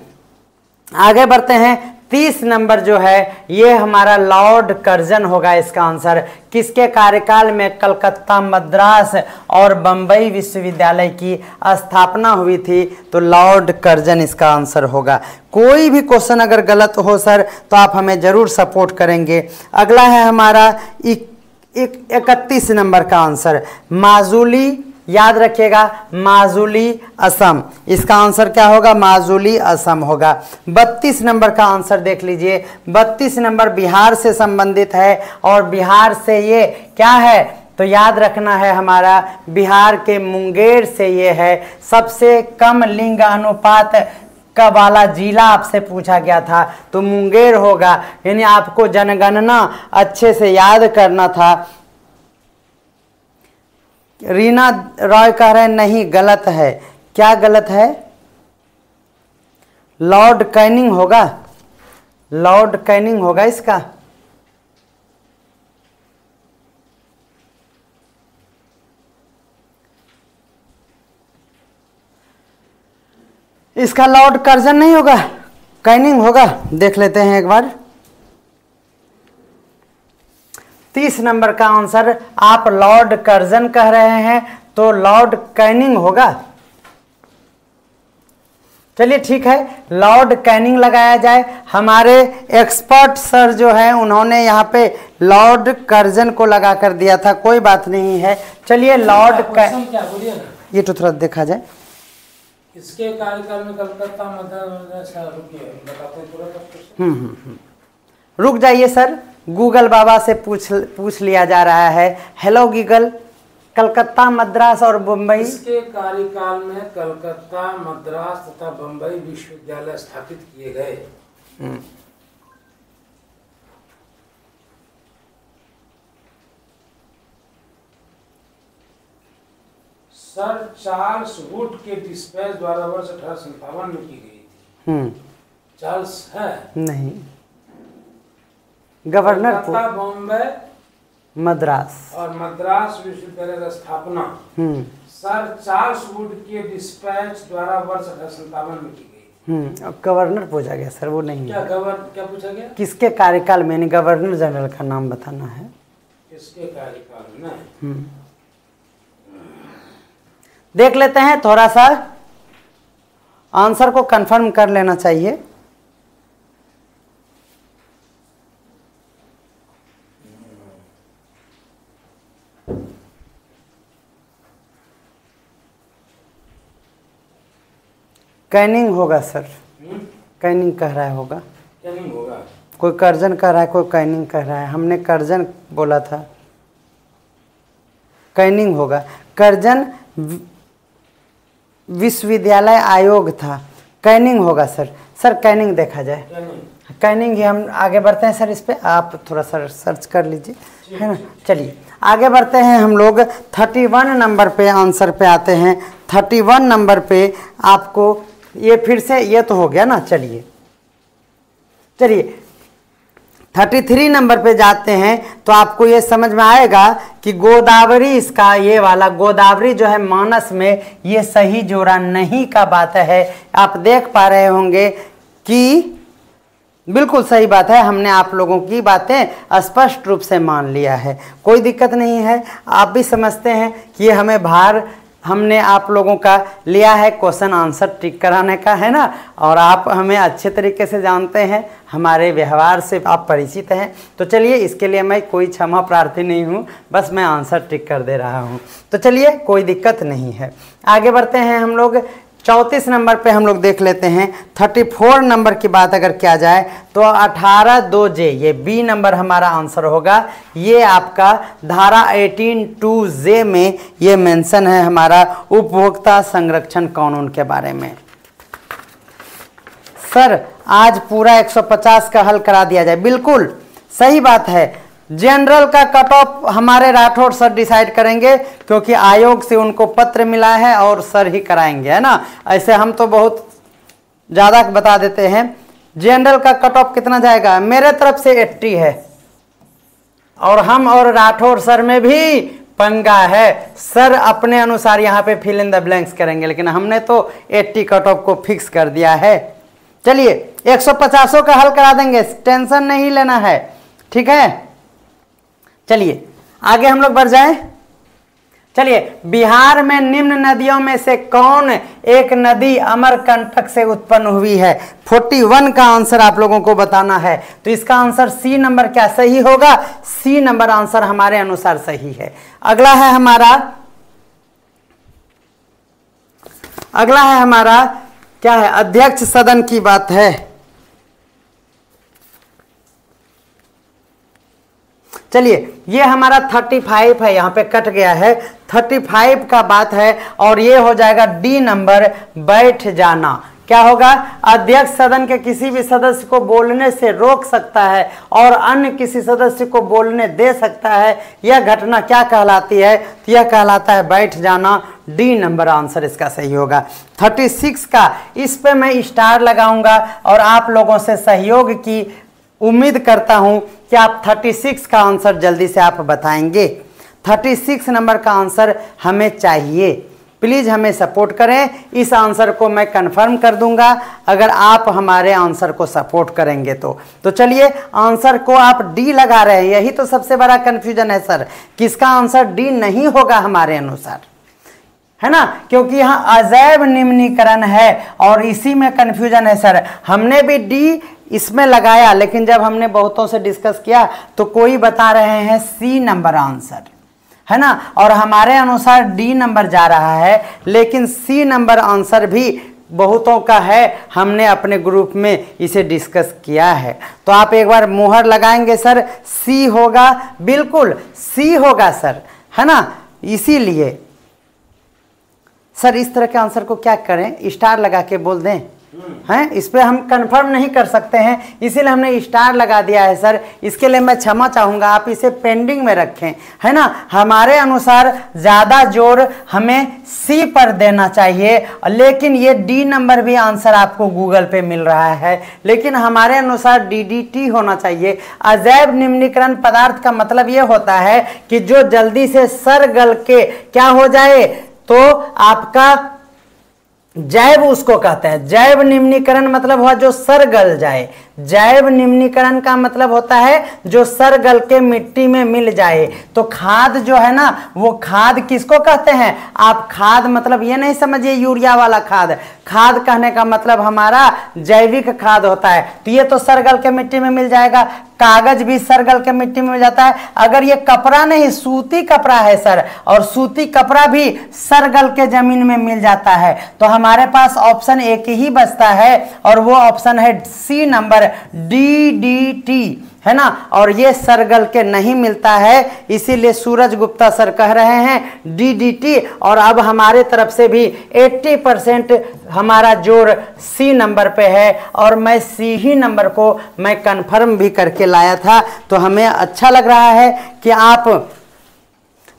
आगे बढ़ते हैं। 30 नंबर जो है ये हमारा लॉर्ड कर्जन होगा इसका आंसर। किसके कार्यकाल में कलकत्ता, मद्रास और बंबई विश्वविद्यालय की स्थापना हुई थी? तो लॉर्ड कर्जन इसका आंसर होगा। कोई भी क्वेश्चन अगर गलत हो सर तो आप हमें जरूर सपोर्ट करेंगे। अगला है हमारा 31 नंबर का आंसर, माजुली। याद रखिएगा, माजुली असम। इसका आंसर क्या होगा? माजुली असम होगा। 32 नंबर का आंसर देख लीजिए। 32 नंबर बिहार से संबंधित है, और बिहार से ये क्या है? तो याद रखना है हमारा बिहार के मुंगेर से ये है। सबसे कम लिंग अनुपात का वाला जिला आपसे पूछा गया था, तो मुंगेर होगा। यानी आपको जनगणना अच्छे से याद करना था। रीना रॉय कह रहे हैं नहीं, गलत है। क्या गलत है? लॉर्ड कैनिंग होगा, लॉर्ड कैनिंग होगा इसका। इसका लॉर्ड कर्जन नहीं होगा, कैनिंग होगा। देख लेते हैं एक बार। 30 नंबर का आंसर आप लॉर्ड कर्जन कह रहे हैं, तो लॉर्ड कैनिंग होगा। चलिए ठीक है, लॉर्ड कैनिंग लगाया जाए। हमारे एक्सपर्ट सर जो हैं उन्होंने यहाँ पे लॉर्ड कर्जन को लगा कर दिया था, कोई बात नहीं है। चलिए लॉर्ड क्या बोलिए ना, ये तो थोड़ा देखा जाए। इसके कार्यकाल में कलकत्ता मद्रास रुक जाइए सर, गूगल बाबा से पूछ लिया जा रहा है। हेलो गूगल, कलकत्ता, मद्रास और बम्बई। इसके कार्यकाल में कलकत्ता, मद्रास तथा बम्बई विश्वविद्यालय स्थापित किए गए। सर चार्ल्स वुड के डिस्पैच द्वारा वर्ष 1857 में की गई थी। चार्ल्स है नहीं, गवर्नर कलकत्ता, बॉम्बे, मद्रास और मद्रास विश्वविद्यालय का स्थापना सर चार्ल्स वुड के डिस्पैच द्वारा वर्ष 1857 में की गई। अब गवर्नर पूछा गया सर, वो नहीं क्या क्या पूछा गया? किसके कार्यकाल में, गवर्नर जनरल का नाम बताना है। किसके कार्यकाल में? देख लेते हैं, थोड़ा सा आंसर को कंफर्म कर लेना चाहिए। कैनिंग होगा सर, कैनिंग कह रहा है होगा। कैनिंग होगा, कोई कर्जन कह रहा है, कोई कैनिंग कह रहा है। हमने कर्जन बोला था, कैनिंग होगा। कर्जन विश्वविद्यालय आयोग था, कैनिंग होगा सर। सर कैनिंग देखा जाए, कैनिंग ही। हम आगे बढ़ते हैं सर, इस पे आप थोड़ा सा सर्च कर लीजिए, है ना। चलिए आगे बढ़ते हैं हम लोग। 31 नंबर पे आंसर पे आते हैं। 31 नंबर पे आपको ये फिर से, ये तो हो गया ना। चलिए 33 नंबर पे जाते हैं तो आपको ये समझ में आएगा कि गोदावरी, इसका ये वाला गोदावरी जो है मानस में, ये सही जोड़ा नहीं का बात है। आप देख पा रहे होंगे कि बिल्कुल सही बात है। हमने आप लोगों की बातें स्पष्ट रूप से मान लिया है, कोई दिक्कत नहीं है। आप भी समझते हैं कि हमें भार हमने आप लोगों का लिया है क्वेश्चन आंसर टिक कराने का, है ना। और आप हमें अच्छे तरीके से जानते हैं, हमारे व्यवहार से आप परिचित हैं। तो चलिए, इसके लिए मैं कोई क्षमा प्रार्थी नहीं हूँ, बस मैं आंसर टिक कर दे रहा हूँ। तो चलिए कोई दिक्कत नहीं है। आगे बढ़ते हैं हम लोग। 34 नंबर पे हम लोग देख लेते हैं। 34 नंबर की बात अगर किया जाए तो 18(2)J, ये बी नंबर हमारा आंसर होगा। ये आपका धारा 18(2)J में ये मेंशन है हमारा उपभोक्ता संरक्षण कानून के बारे में। सर आज पूरा 150 का हल करा दिया जाए, बिल्कुल सही बात है। जनरल का कट ऑफ हमारे राठौड़ सर डिसाइड करेंगे, क्योंकि आयोग से उनको पत्र मिला है और सर ही कराएंगे, है ना। ऐसे हम तो बहुत ज़्यादा बता देते हैं। जनरल का कट ऑफ कितना जाएगा? मेरे तरफ से 80 है, और हम और राठौड़ सर में भी पंगा है। सर अपने अनुसार यहाँ पे फिल इन द ब्लैंक्स करेंगे, लेकिन हमने तो 80 कट ऑफ को फिक्स कर दिया है। चलिए 150 का हल करा देंगे, टेंशन नहीं लेना है, ठीक है। चलिए आगे हम लोग बढ़ जाएं। चलिए, बिहार में निम्न नदियों में से कौन एक नदी अमरकंटक से उत्पन्न हुई है? 41 का आंसर आप लोगों को बताना है। तो इसका आंसर सी नंबर क्या सही होगा? सी नंबर आंसर हमारे अनुसार सही है। अगला है हमारा क्या है? अध्यक्ष सदन की बात है। चलिए, ये हमारा 35 है, यहाँ पे कट गया है। 35 का बात है, और ये हो जाएगा डी नंबर, बैठ जाना। क्या होगा? अध्यक्ष सदन के किसी भी सदस्य को बोलने से रोक सकता है और अन्य किसी सदस्य को बोलने दे सकता है। यह घटना क्या कहलाती है? तो यह कहलाता है बैठ जाना। डी नंबर आंसर इसका सही होगा। 36 का, इस पे मैं स्टार लगाऊंगा और आप लोगों से सहयोग की उम्मीद करता हूं कि आप 36 का आंसर जल्दी से आप बताएंगे। 36 नंबर का आंसर हमें चाहिए। प्लीज़ हमें सपोर्ट करें। इस आंसर को मैं कंफर्म कर दूंगा अगर आप हमारे आंसर को सपोर्ट करेंगे तो चलिए आंसर को आप डी लगा रहे हैं। यही तो सबसे बड़ा कन्फ्यूजन है सर, किसका आंसर डी नहीं होगा हमारे अनुसार, है ना, क्योंकि यहाँ अजैव निम्नीकरण है और इसी में कन्फ्यूजन है सर। हमने भी डी इसमें लगाया, लेकिन जब हमने बहुतों से डिस्कस किया तो कोई बता रहे हैं सी नंबर आंसर, है ना, और हमारे अनुसार डी नंबर जा रहा है, लेकिन सी नंबर आंसर भी बहुतों का है। हमने अपने ग्रुप में इसे डिस्कस किया है, तो आप एक बार मुहर लगाएंगे सर, सी होगा, बिल्कुल सी होगा सर, है ना। इसीलिए सर इस तरह के आंसर को क्या करें, स्टार लगा के बोल दें, हैं, इस पे हम कंफर्म नहीं कर सकते हैं, इसीलिए हमने स्टार लगा दिया है सर। इसके लिए मैं क्षमा चाहूँगा, आप इसे पेंडिंग में रखें, है ना। हमारे अनुसार ज़्यादा जोर हमें सी पर देना चाहिए, लेकिन ये डी नंबर भी आंसर आपको गूगल पे मिल रहा है, लेकिन हमारे अनुसार DDT होना चाहिए। अजैव निम्नीकरण पदार्थ का मतलब ये होता है कि जो जल्दी से सर गल के क्या हो जाए, तो आपका जैव उसको कहते हैं। जैव निम्नीकरण मतलब हुआ जो सर गल जाए। जैव निम्नीकरण का मतलब होता है जो सर गल के मिट्टी में मिल जाए। तो खाद जो है ना, वो खाद किसको कहते हैं आप? खाद मतलब ये नहीं समझिए यूरिया वाला खाद, खाद कहने का मतलब हमारा जैविक खाद होता है। तो ये तो सरगल के मिट्टी में मिल जाएगा, कागज भी सरगल के मिट्टी में मिल जाता है। अगर ये कपड़ा नहीं, सूती कपड़ा है सर, और सूती कपड़ा भी सरगल के जमीन में मिल जाता है। तो हमारे पास ऑप्शन एक ही बचता है, और वो ऑप्शन है सी नंबर DDT, है ना। और ये सरगल के नहीं मिलता है, इसीलिए सूरज गुप्ता सर कह रहे हैं DDT। और अब हमारे तरफ से भी 80% हमारा जोर सी नंबर पे है, और मैं सी ही नंबर को मैं कंफर्म भी करके लाया था। तो हमें अच्छा लग रहा है कि आप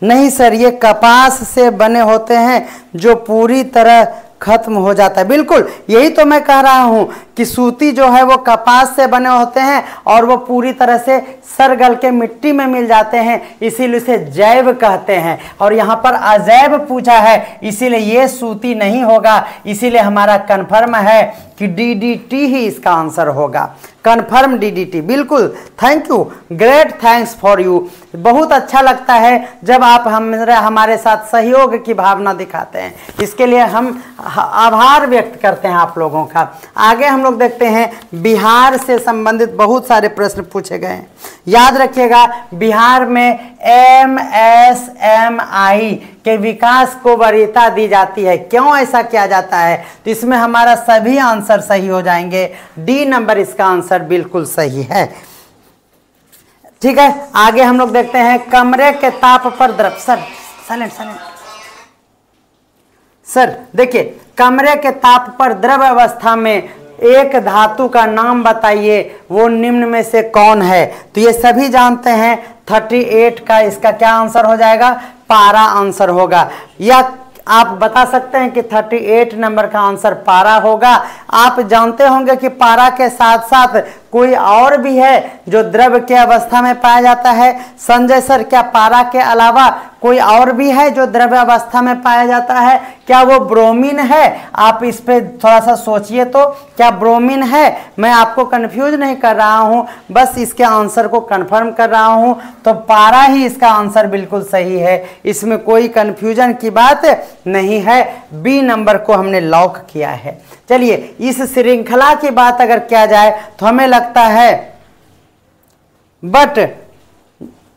नहीं सर, ये कपास से बने होते हैं जो पूरी तरह खत्म हो जाता है। बिल्कुल यही तो मैं कह रहा हूं कि सूती जो है वो कपास से बने होते हैं और वो पूरी तरह से सरगल के मिट्टी में मिल जाते हैं, इसीलिए इसे जैव कहते हैं। और यहाँ पर अजैव पूछा है, इसीलिए ये सूती नहीं होगा। इसीलिए हमारा कन्फर्म है कि DDT ही इसका आंसर होगा। कन्फर्म DDT, बिल्कुल। Thank you, great, thanks for you. बहुत अच्छा लगता है जब आप हमारे साथ सहयोग की भावना दिखाते हैं, इसके लिए हम आभार व्यक्त करते हैं आप लोगों का। आगे हम लोग देखते हैं, बिहार से संबंधित बहुत सारे प्रश्न पूछे गए हैं। याद रखिएगा, बिहार में MSMI के विकास को वरीयता दी जाती है। क्यों ऐसा किया जाता है? तो इसमें हमारा सभी आंसर सही हो जाएंगे। डी नंबर इसका आंसर बिल्कुल सही है। ठीक है, आगे हम लोग देखते हैं, कमरे के ताप पर द्रव। सर सर देखिए, कमरे के ताप पर द्रव अवस्था में एक धातु का नाम बताइए, वो निम्न में से कौन है? तो ये सभी जानते हैं, 38 का इसका क्या आंसर हो जाएगा? पारा आंसर होगा। या आप बता सकते हैं कि 38 नंबर का आंसर पारा होगा। आप जानते होंगे कि पारा के साथ साथ कोई और भी है जो द्रव के अवस्था में पाया जाता है। संजय सर, क्या पारा के अलावा कोई और भी है जो द्रव अवस्था में पाया जाता है? क्या वो ब्रोमीन है? आप इस पे थोड़ा सा सोचिए तो, क्या ब्रोमीन है? मैं आपको कंफ्यूज नहीं कर रहा हूँ, बस इसके आंसर को कंफर्म कर रहा हूँ। तो पारा ही इसका आंसर बिल्कुल सही है, इसमें कोई कंफ्यूजन की बात नहीं है। बी नंबर को हमने लॉक किया है। चलिए, इस श्रृंखला की बात अगर किया जाए तो हमें लगता है बट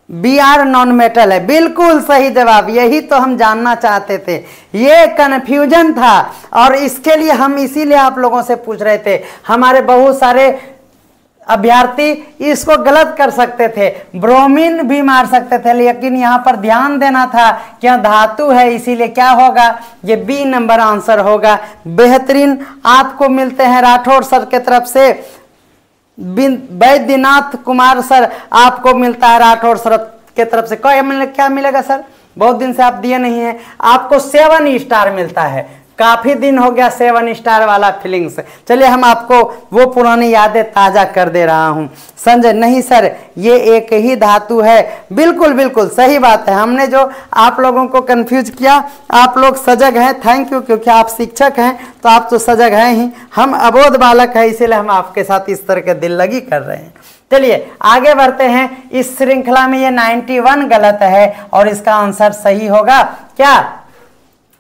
Br नॉन मेटल है। बिल्कुल सही जवाब, यही तो हम जानना चाहते थे, ये कन्फ्यूजन था, और इसके लिए हम इसीलिए आप लोगों से पूछ रहे थे। हमारे बहुत सारे अभ्यर्थी इसको गलत कर सकते थे, ब्रोमीन भी मार सकते थे, लेकिन यहाँ पर ध्यान देना था क्या धातु है, इसीलिए क्या होगा? ये बी नंबर आंसर होगा। बेहतरीन, आपको मिलते हैं राठौर सर के तरफ से। वैद्यनाथ कुमार सर, आपको मिलता है राठौर सर के तरफ से। क्या मिलेगा सर? बहुत दिन से आप दिए नहीं हैं, आपको 7 स्टार मिलता है। काफ़ी दिन हो गया 7 स्टार वाला फीलिंग्स। चलिए हम आपको वो पुरानी यादें ताज़ा कर दे रहा हूँ। संजय, नहीं सर ये एक ही धातु है। बिल्कुल बिल्कुल सही बात है, हमने जो आप लोगों को कंफ्यूज किया, आप लोग सजग हैं, थैंक यू, क्योंकि आप शिक्षक हैं तो आप तो सजग हैं ही। हम अबोध बालक हैं, इसीलिए हम आपके साथ इस तरह के दिल लगी कर रहे हैं। चलिए आगे बढ़ते हैं। इस श्रृंखला में ये 91 गलत है और इसका आंसर सही होगा क्या?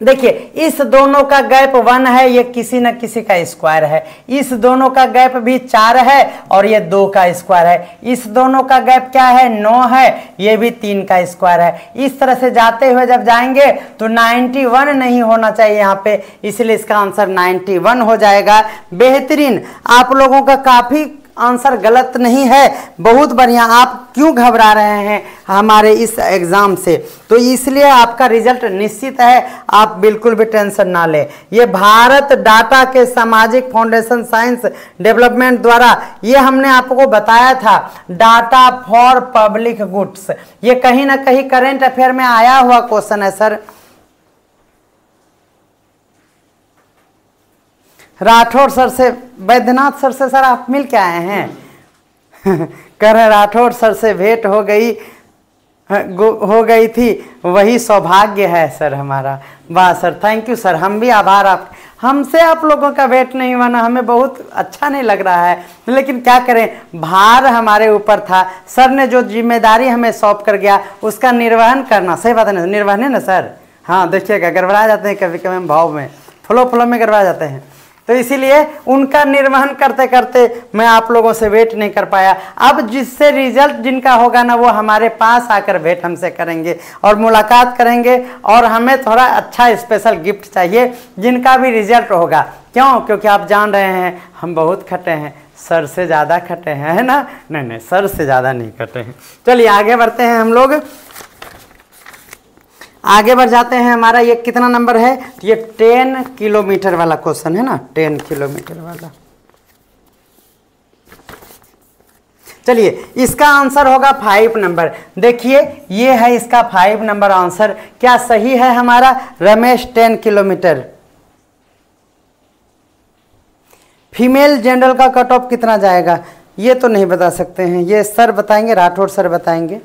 देखिए इस दोनों का गैप 1 है, ये किसी न किसी का स्क्वायर है। इस दोनों का गैप भी 4 है और ये 2 का स्क्वायर है। इस दोनों का गैप क्या है? 9 है, ये भी 3 का स्क्वायर है। इस तरह से जाते हुए जब जाएंगे तो 91 नहीं होना चाहिए यहाँ पे, इसलिए इसका आंसर 91 हो जाएगा। बेहतरीन, आप लोगों का काफ़ी आंसर गलत नहीं है, बहुत बढ़िया। आप क्यों घबरा रहे हैं हमारे इस एग्ज़ाम से? तो इसलिए आपका रिजल्ट निश्चित है, आप बिल्कुल भी टेंशन ना लें। ये भारत डाटा के सामाजिक फाउंडेशन साइंस डेवलपमेंट द्वारा ये हमने आपको बताया था, डाटा फॉर पब्लिक गुड्स। ये कहीं ना कहीं करेंट अफेयर में आया हुआ क्वेश्चन है सर। राठौर सर से, बैद्यनाथ सर से सर आप मिल के आए हैं? कह रहे राठौर सर से भेंट हो गई थी, वही सौभाग्य है सर हमारा। वाह सर, थैंक यू सर, हम भी आभार। आप हमसे आप लोगों का भेंट नहीं बना, हमें बहुत अच्छा नहीं लग रहा है, लेकिन क्या करें, भार हमारे ऊपर था। सर ने जो जिम्मेदारी हमें सौंप कर गया उसका निर्वहन करना, सही बात है ना, निर्वहन है ना सर? हाँ देखिएगा, गड़बड़ा जाते हैं कभी कभी हम भाव में, फ्लो में गड़बड़ा जाते हैं, तो इसीलिए उनका निर्वहन करते करते मैं आप लोगों से वेट नहीं कर पाया। अब जिससे रिजल्ट जिनका होगा ना, वो हमारे पास आकर भेंट हमसे करेंगे और मुलाकात करेंगे, और हमें थोड़ा अच्छा स्पेशल गिफ्ट चाहिए जिनका भी रिजल्ट होगा। क्यों? क्योंकि आप जान रहे हैं हम बहुत खटे हैं, सर से ज़्यादा खटे हैं, है ना? नहीं, सर से ज़्यादा नहीं खटे हैं। चलिए आगे बढ़ते हैं, हम लोग आगे बढ़ जाते हैं। हमारा ये कितना नंबर है? ये 10 किलोमीटर वाला क्वेश्चन है ना, 10 किलोमीटर वाला। चलिए इसका आंसर होगा 5 नंबर। देखिए ये है इसका 5 नंबर आंसर। क्या सही है हमारा? रमेश 10 किलोमीटर। फीमेल जनरल का कट ऑफ कितना जाएगा? ये तो नहीं बता सकते हैं, ये सर बताएंगे, राठौर सर बताएंगे।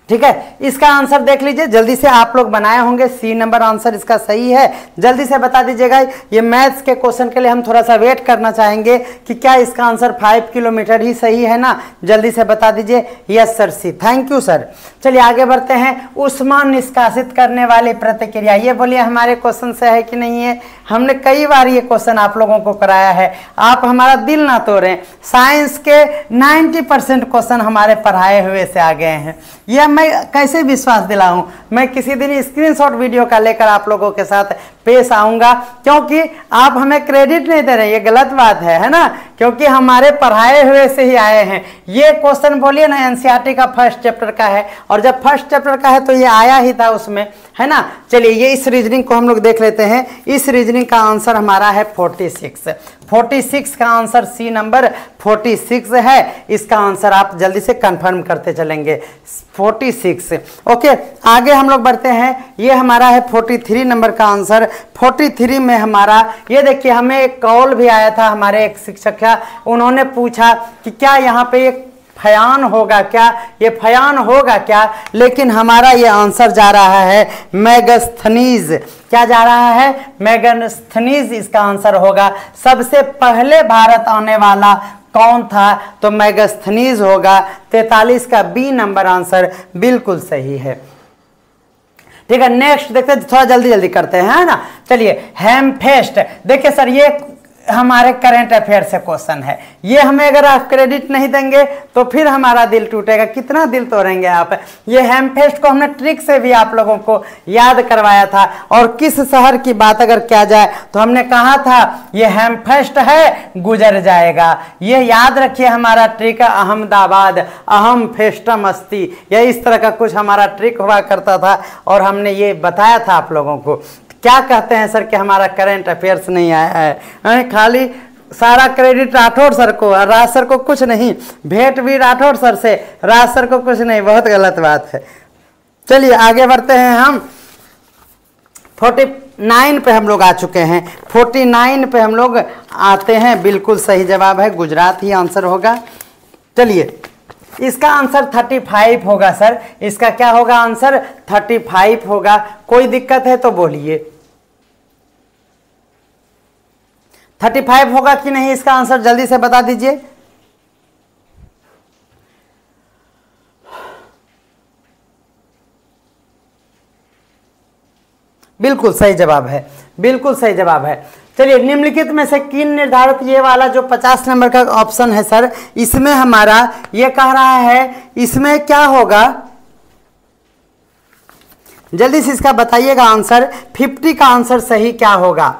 ठीक है, इसका आंसर देख लीजिए जल्दी से, आप लोग बनाए होंगे। सी नंबर आंसर इसका सही है, जल्दी से बता दीजिएगा। ये मैथ्स के क्वेश्चन के लिए हम थोड़ा सा वेट करना चाहेंगे कि क्या इसका आंसर 5 किलोमीटर ही सही है ना, जल्दी से बता दीजिए। Yes sir, see, thank you sir. चलिए आगे बढ़ते हैं। ऊष्मा निष्कासित करने वाली प्रतिक्रिया, ये बोलिए हमारे क्वेश्चन से है कि नहीं है? हमने कई बार ये क्वेश्चन आप लोगों को कराया है, आप हमारा दिल ना तोड़ें। साइंस के 90% क्वेश्चन हमारे पढ़ाए हुए से आ गए हैं, यह मैं कैसे विश्वास दिलाऊं? मैं किसी दिन स्क्रीनशॉट वीडियो का लेकर आप लोगों के साथ पेश आऊंगा, क्योंकि आप हमें क्रेडिट नहीं दे रहे हैं, ये गलत बात है ना? क्योंकि हमारे पढ़ाए हुए से ही आए हैं। ये क्वेश्चन बोलिए ना एनसीईआरटी का फर्स्ट चैप्टर का है, और जब फर्स्ट चैप्टर का है तो ये आया ही था उसमें, है ना? चलिए ये इस रीजनिंग को हम लोग देख लेते हैं। इस रीजनिंग का आंसर हमारा है 46। 46 का आंसर सी नंबर 46 है। इसका आंसर आप जल्दी से कंफर्म करते चलेंगे, 46। ओके, आगे हम लोग बढ़ते हैं। ये हमारा है 43 नंबर का आंसर। 43 में हमारा ये देखिए, हमें एक कॉल भी आया था, हमारे एक शिक्षक का, उन्होंने पूछा कि क्या यहाँ पे एक फयान होगा क्या, ये फयान होगा क्या? लेकिन हमारा ये आंसर जा रहा है मेगास्थनीज। क्या जा रहा है? मेगास्थनीज इसका आंसर होगा। सबसे पहले भारत आने वाला कौन था? तो मेगास्थनीज होगा। 43 का बी नंबर आंसर बिल्कुल सही है। ठीक है, नेक्स्ट देखते हैं, थोड़ा जल्दी करते हैं, है ना? चलिए हेमफेस्ट, देखिए सर ये हमारे करंट अफेयर से क्वेश्चन है। ये हमें अगर आप क्रेडिट नहीं देंगे तो फिर हमारा दिल टूटेगा। कितना दिल तोड़ेंगे आप? ये हेमफेस्ट को हमने ट्रिक से भी आप लोगों को याद करवाया था, और किस शहर की बात अगर किया जाए तो हमने कहा था ये हेमफेस्ट है, गुजर जाएगा। ये याद रखिए, हमारा ट्रिक अहमदाबाद, अहम फेस्टम अस्ति, या इस तरह का कुछ हमारा ट्रिक हुआ करता था, और हमने ये बताया था आप लोगों को। क्या कहते हैं सर कि हमारा करंट अफेयर्स नहीं आया है? खाली सारा क्रेडिट राठौर सर को, और राज सर को कुछ नहीं, भेंट भी राठौर सर से, राज सर को कुछ नहीं, बहुत गलत बात है। चलिए आगे बढ़ते हैं हम। 49 पे हम लोग आ चुके हैं। 49 पे हम लोग आते हैं। बिल्कुल सही जवाब है, गुजरात ही आंसर होगा। चलिए, इसका आंसर 35 होगा सर। इसका क्या होगा आंसर? 35 होगा। कोई दिक्कत है तो बोलिए। 35 होगा कि नहीं इसका आंसर, जल्दी से बता दीजिए। बिल्कुल सही जवाब है, बिल्कुल सही जवाब है। चलिए, निम्नलिखित में से किन निर्धारित, ये वाला जो 50 नंबर का ऑप्शन है सर, इसमें हमारा ये कह रहा है, इसमें क्या होगा, जल्दी से इसका बताइएगा आंसर। 50 का आंसर सही क्या होगा?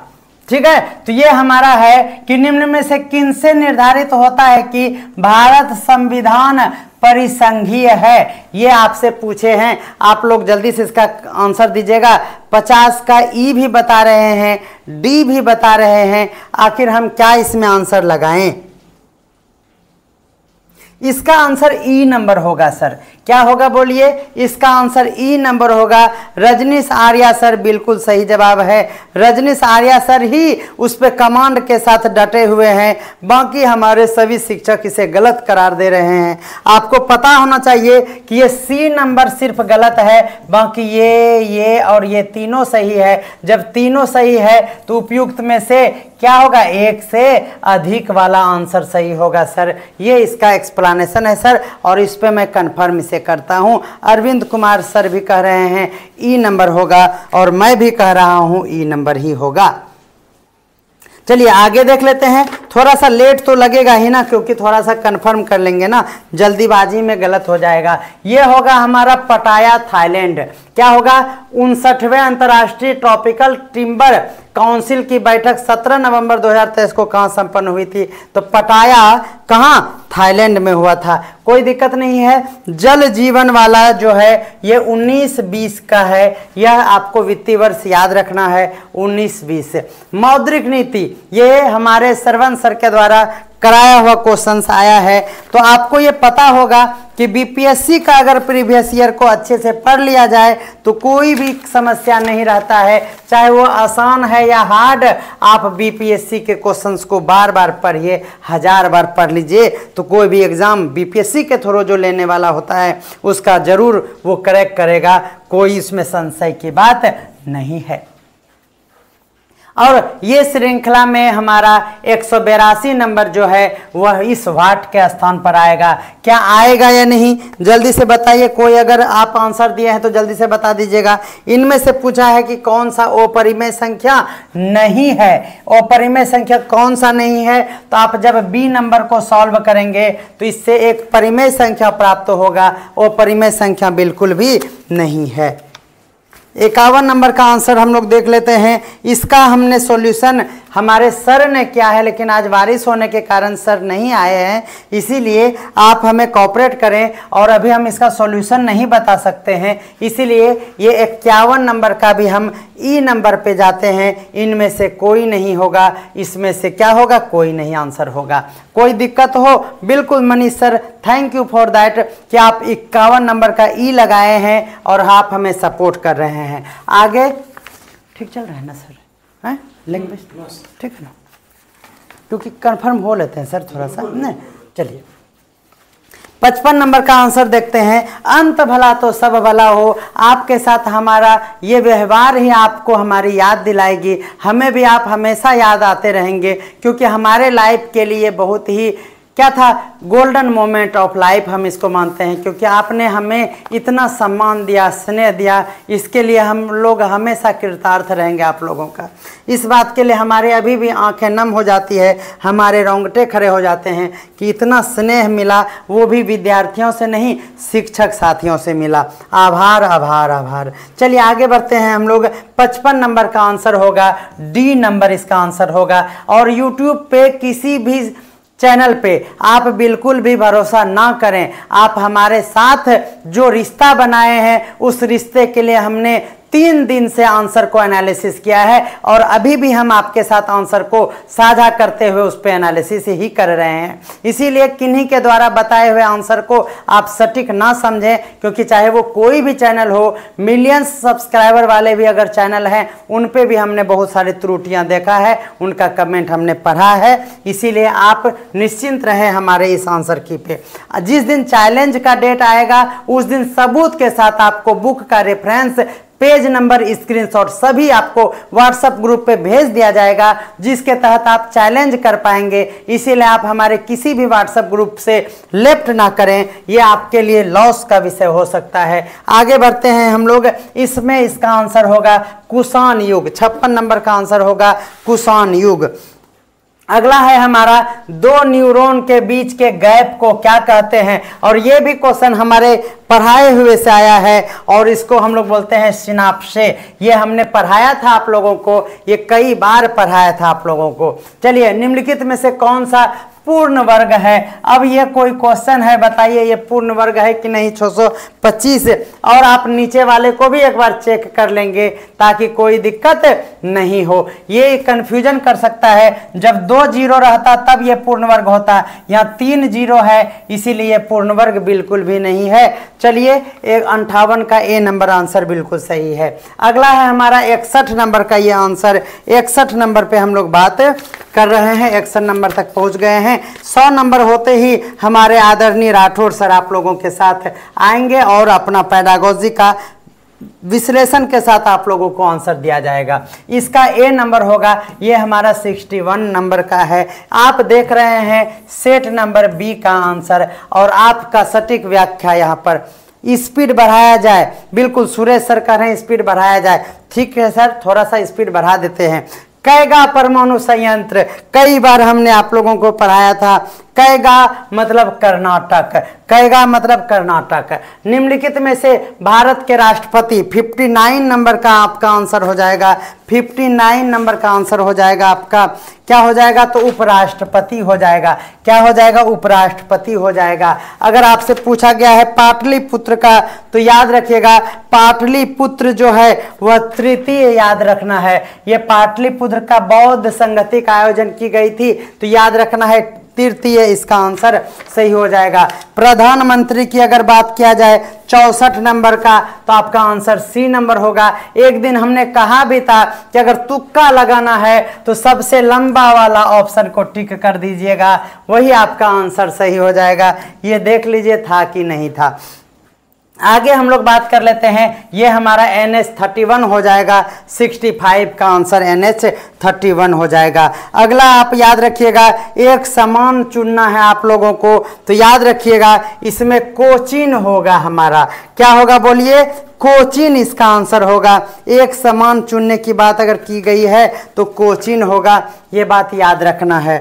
ठीक है, तो ये हमारा है कि निम्न में से किन से निर्धारित होता है कि भारत संविधान परिसंघीय है। ये आपसे पूछे हैं, आप लोग जल्दी से इसका आंसर दीजिएगा। 50 का ई भी बता रहे हैं, डी भी बता रहे हैं, आखिर हम क्या इसमें आंसर लगाएं? इसका आंसर ई नंबर होगा सर। क्या होगा बोलिए? इसका आंसर ई नंबर होगा। रजनीश आर्या सर बिल्कुल सही जवाब है। रजनीश आर्या सर ही उस पे कमांड के साथ डटे हुए हैं, बाकी हमारे सभी शिक्षक इसे गलत करार दे रहे हैं। आपको पता होना चाहिए कि ये सी नंबर सिर्फ गलत है, बाकी ये और ये तीनों सही है। जब तीनों सही है तो उपयुक्त में से क्या होगा? एक से अधिक वाला आंसर सही होगा सर। ये इसका एक्सप्लेनेशन है सर, और इस पे मैं कंफर्म इसे करता हूं। अरविंद कुमार सर भी कह रहे हैं ई नंबर होगा, और मैं भी कह रहा हूं ई नंबर ही होगा। चलिए आगे देख लेते हैं। थोड़ा सा लेट तो लगेगा ही ना, क्योंकि थोड़ा सा कंफर्म कर लेंगे ना, जल्दीबाजी में गलत हो जाएगा। ये होगा हमारा पटाया थाईलैंड। क्या होगा? 59वें अंतर्राष्ट्रीय ट्रॉपिकल टिम्बर काउंसिल की बैठक 17 नवंबर 2023 को कहाँ संपन्न हुई थी? तो पटाया कहाँ? थाईलैंड में हुआ था। कोई दिक्कत नहीं है। जल जीवन वाला जो है ये 19-20 का है, यह आपको वित्तीय वर्ष याद रखना है, 19-20। मौद्रिक नीति ये हमारे सरवण सर के द्वारा कराया हुआ क्वेश्चन आया है, तो आपको ये पता होगा कि बीपीएससी का अगर प्रीवियस ईयर को अच्छे से पढ़ लिया जाए तो कोई भी समस्या नहीं रहता है, चाहे वो आसान है या हार्ड। आप बीपीएससी के क्वेश्चंस को बार बार पढ़िए, 1000 बार पढ़ लीजिए, तो कोई भी एग्जाम बीपीएससी के थ्रू जो लेने वाला होता है उसका जरूर वो करेक्ट करेगा, कोई इसमें संशय की बात नहीं है। और ये श्रृंखला में हमारा 182 नंबर जो है वह इस वाट के स्थान पर आएगा। क्या आएगा या नहीं जल्दी से बताइए। कोई अगर आप आंसर दिए हैं तो जल्दी से बता दीजिएगा। इनमें से पूछा है कि कौन सा अपरिमेय संख्या नहीं है। अपरिमेय संख्या कौन सा नहीं है? तो आप जब बी नंबर को सॉल्व करेंगे तो इससे एक परिमेय संख्या प्राप्त होगा। अपरिमेय संख्या बिल्कुल भी नहीं है। 51 नंबर का आंसर हम लोग देख लेते हैं। इसका हमने सॉल्यूशन हमारे सर ने किया है, लेकिन आज बारिश होने के कारण सर नहीं आए हैं, इसीलिए आप हमें कोऑपरेट करें, और अभी हम इसका सॉल्यूशन नहीं बता सकते हैं, इसीलिए ये 51 नंबर का भी हम ई नंबर पे जाते हैं। इनमें से कोई नहीं होगा, इसमें से क्या होगा? कोई नहीं आंसर होगा। कोई दिक्कत हो? बिल्कुल Manish sir, thank you for that कि आप 51 नंबर का ई लगाए हैं और आप हमें सपोर्ट कर रहे हैं। आगे ठीक चल रहा है ना सर? हैं लैंग्वेज ठीक है ना, क्योंकि कंफर्म हो लेते हैं सर थोड़ा सा ना। चलिए 55 नंबर का आंसर देखते हैं। अंत भला तो सब भला हो। आपके साथ हमारा ये व्यवहार ही आपको हमारी याद दिलाएगी, हमें भी आप हमेशा याद आते रहेंगे, क्योंकि हमारे लाइफ के लिए बहुत ही क्या था, गोल्डन मोमेंट ऑफ लाइफ हम इसको मानते हैं, क्योंकि आपने हमें इतना सम्मान दिया, स्नेह दिया, इसके लिए हम लोग हमेशा कृतार्थ रहेंगे आप लोगों का। इस बात के लिए हमारे अभी भी आंखें नम हो जाती है, हमारे रोंगटे खड़े हो जाते हैं कि इतना स्नेह मिला, वो भी विद्यार्थियों से नहीं शिक्षक साथियों से मिला। आभार आभार आभार। चलिए आगे बढ़ते हैं हम लोग। 55 नंबर का आंसर होगा डी नंबर, इसका आंसर होगा। और यूट्यूब पे किसी भी चैनल पे आप बिल्कुल भी भरोसा ना करें। आप हमारे साथ जो रिश्ता बनाए हैं उस रिश्ते के लिए हमने 3 दिन से आंसर को एनालिसिस किया है और अभी भी हम आपके साथ आंसर को साझा करते हुए उस पर एनालिसिस ही कर रहे हैं। इसीलिए किन्हीं के द्वारा बताए हुए आंसर को आप सटीक ना समझें, क्योंकि चाहे वो कोई भी चैनल हो, मिलियंस सब्सक्राइबर वाले भी अगर चैनल हैं, उन पे भी हमने बहुत सारी त्रुटियां देखा है, उनका कमेंट हमने पढ़ा है। इसीलिए आप निश्चिंत रहें हमारे इस आंसर की पे। जिस दिन चैलेंज का डेट आएगा उस दिन सबूत के साथ आपको बुक का रेफरेंस, पेज नंबर, स्क्रीनशॉट सभी आपको व्हाट्सएप ग्रुप पे भेज दिया जाएगा, जिसके तहत आप चैलेंज कर पाएंगे। इसीलिए आप हमारे किसी भी व्हाट्सएप ग्रुप से लेफ्ट ना करें, ये आपके लिए लॉस का विषय हो सकता है। आगे बढ़ते हैं हम लोग। इसमें इसका आंसर होगा कुषाण युग। 56 नंबर का आंसर होगा कुषाण युग। अगला है हमारा 2 न्यूरॉन के बीच के गैप को क्या कहते हैं, और ये भी क्वेश्चन हमारे पढ़ाए हुए से आया है और इसको हम लोग बोलते हैं सिनाप्से। ये हमने पढ़ाया था आप लोगों को, ये कई बार पढ़ाया था आप लोगों को। चलिए, निम्नलिखित में से कौन सा पूर्ण वर्ग है? अब ये कोई क्वेश्चन है, बताइए ये पूर्ण वर्ग है कि नहीं। 625। और आप नीचे वाले को भी एक बार चेक कर लेंगे ताकि कोई दिक्कत नहीं हो। ये कंफ्यूजन कर सकता है, जब 2 जीरो रहता तब ये पूर्ण वर्ग होता, यहाँ 3 जीरो है इसीलिए पूर्ण वर्ग बिल्कुल भी नहीं है। चलिए, 58 का ए नंबर आंसर बिल्कुल सही है। अगला है हमारा 61 नंबर का ये आंसर। 61 नंबर पे हम लोग बात कर रहे हैं, 61 नंबर तक पहुंच गए हैं। 100 नंबर होते ही हमारे आदरणीय राठौर सर आप लोगों के साथ आएंगे और अपना पेडागोजी का विश्लेषण के साथ आप लोगों को आंसर दिया जाएगा। इसका ए नंबर होगा, ये हमारा 61 नंबर का है। आप देख रहे हैं सेट नंबर बी का आंसर और आपका सटीक व्याख्या यहाँ पर। स्पीड बढ़ाया जाए, बिल्कुल सुरेश सर कह रहे हैं स्पीड बढ़ाया जाए। ठीक है सर, थोड़ा सा स्पीड बढ़ा देते हैं। कैगा परमाणु संयंत्र, कई बार हमने आप लोगों को पढ़ाया था। कैगा मतलब कर्नाटक, कैगा मतलब कर्नाटक। निम्नलिखित में से भारत के राष्ट्रपति, 59 नंबर का आपका आंसर हो जाएगा। 59 नंबर का आंसर हो जाएगा आपका, क्या हो जाएगा तो उपराष्ट्रपति हो जाएगा। क्या हो जाएगा? उपराष्ट्रपति हो जाएगा। अगर आपसे पूछा गया है पाटलिपुत्र का, तो याद रखिएगा पाटलिपुत्र जो है वह तृतीय याद रखना है। यह पाटलिपुत्र का बौद्ध संगति का आयोजन की गई थी, तो याद रखना है तृतीय इसका आंसर सही हो जाएगा। प्रधानमंत्री की अगर बात किया जाए 64 नंबर का, तो आपका आंसर सी नंबर होगा। एक दिन हमने कहा भी था कि अगर तुक्का लगाना है तो सबसे लंबा वाला ऑप्शन को टिक कर दीजिएगा, वही आपका आंसर सही हो जाएगा। ये देख लीजिए था कि नहीं था। आगे हम लोग बात कर लेते हैं, ये हमारा NH31 हो जाएगा। 65 का आंसर NH31 हो जाएगा। अगला आप याद रखिएगा, एक समान चुनना है आप लोगों को, तो याद रखिएगा इसमें कोचिन होगा हमारा। क्या होगा बोलिए? कोचिन इसका आंसर होगा। एक समान चुनने की बात अगर की गई है तो कोचिन होगा, ये बात याद रखना है।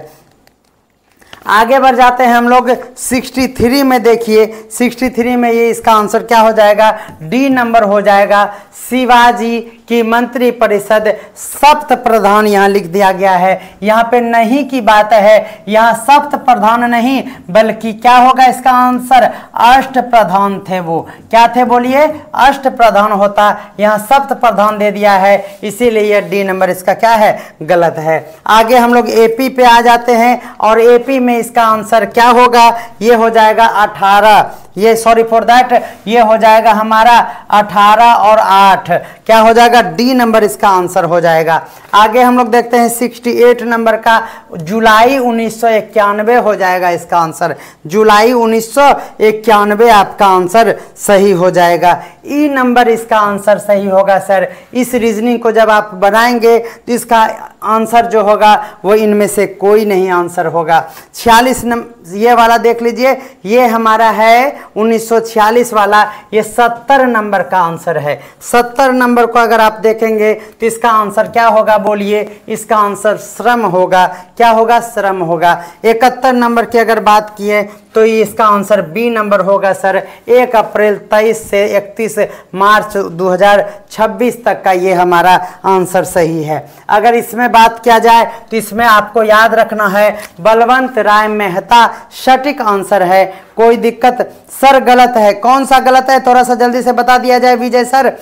आगे बढ़ जाते हैं हम लोग 63 में। देखिए 63 में ये इसका आंसर क्या हो जाएगा? डी नंबर हो जाएगा। शिवाजी की मंत्री परिषद सप्त प्रधान यहाँ लिख दिया गया है। यहाँ पे नहीं की बात है, यहाँ सप्त प्रधान नहीं बल्कि क्या होगा इसका आंसर? अष्ट प्रधान थे। वो क्या थे बोलिए? अष्ट प्रधान होता, यहाँ सप्त प्रधान दे दिया है, इसीलिए ये डी नंबर इसका क्या है? गलत है। आगे हम लोग एपी पे आ जाते हैं और एपी में इसका आंसर क्या होगा? ये हो जाएगा 18। ये सॉरी फॉर दैट, ये हो जाएगा हमारा 18 और 8। क्या हो जाएगा? डी नंबर इसका आंसर हो जाएगा। आगे हम लोग देखते हैं 68 नंबर का, जुलाई 1991 हो जाएगा इसका आंसर। जुलाई 1991 आपका आंसर सही हो जाएगा। ई नंबर इसका आंसर सही होगा सर। इस रीजनिंग को जब आप बनाएंगे तो इसका आंसर जो होगा वो इनमें से कोई नहीं आंसर होगा। 46 नंबर ये वाला देख लीजिए, ये हमारा है 1946 वाला, ये 70 नंबर का आंसर है। 70 नंबर को अगर आप देखेंगे तो इसका आंसर क्या होगा बोलिए? इसका आंसर श्रम होगा। क्या होगा? श्रम होगा। 71 नंबर की अगर बात किए तो इसका आंसर बी नंबर होगा सर। 1 अप्रैल 23 से 31 मार्च 2026 तक का ये हमारा आंसर सही है। अगर इसमें बात किया जाए तो इसमें आपको याद रखना है बलवंत राय मेहता सटीक आंसर है। कोई दिक्कत? सर गलत है। कौन सा गलत है? थोड़ा सा जल्दी से बता दिया जाए विजय सर।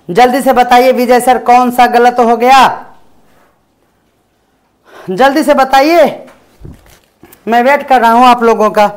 जल्दी से बताइए विजय सर कौन सा गलत हो गया, जल्दी से बताइए, मैं वेट कर रहा हूं आप लोगों का।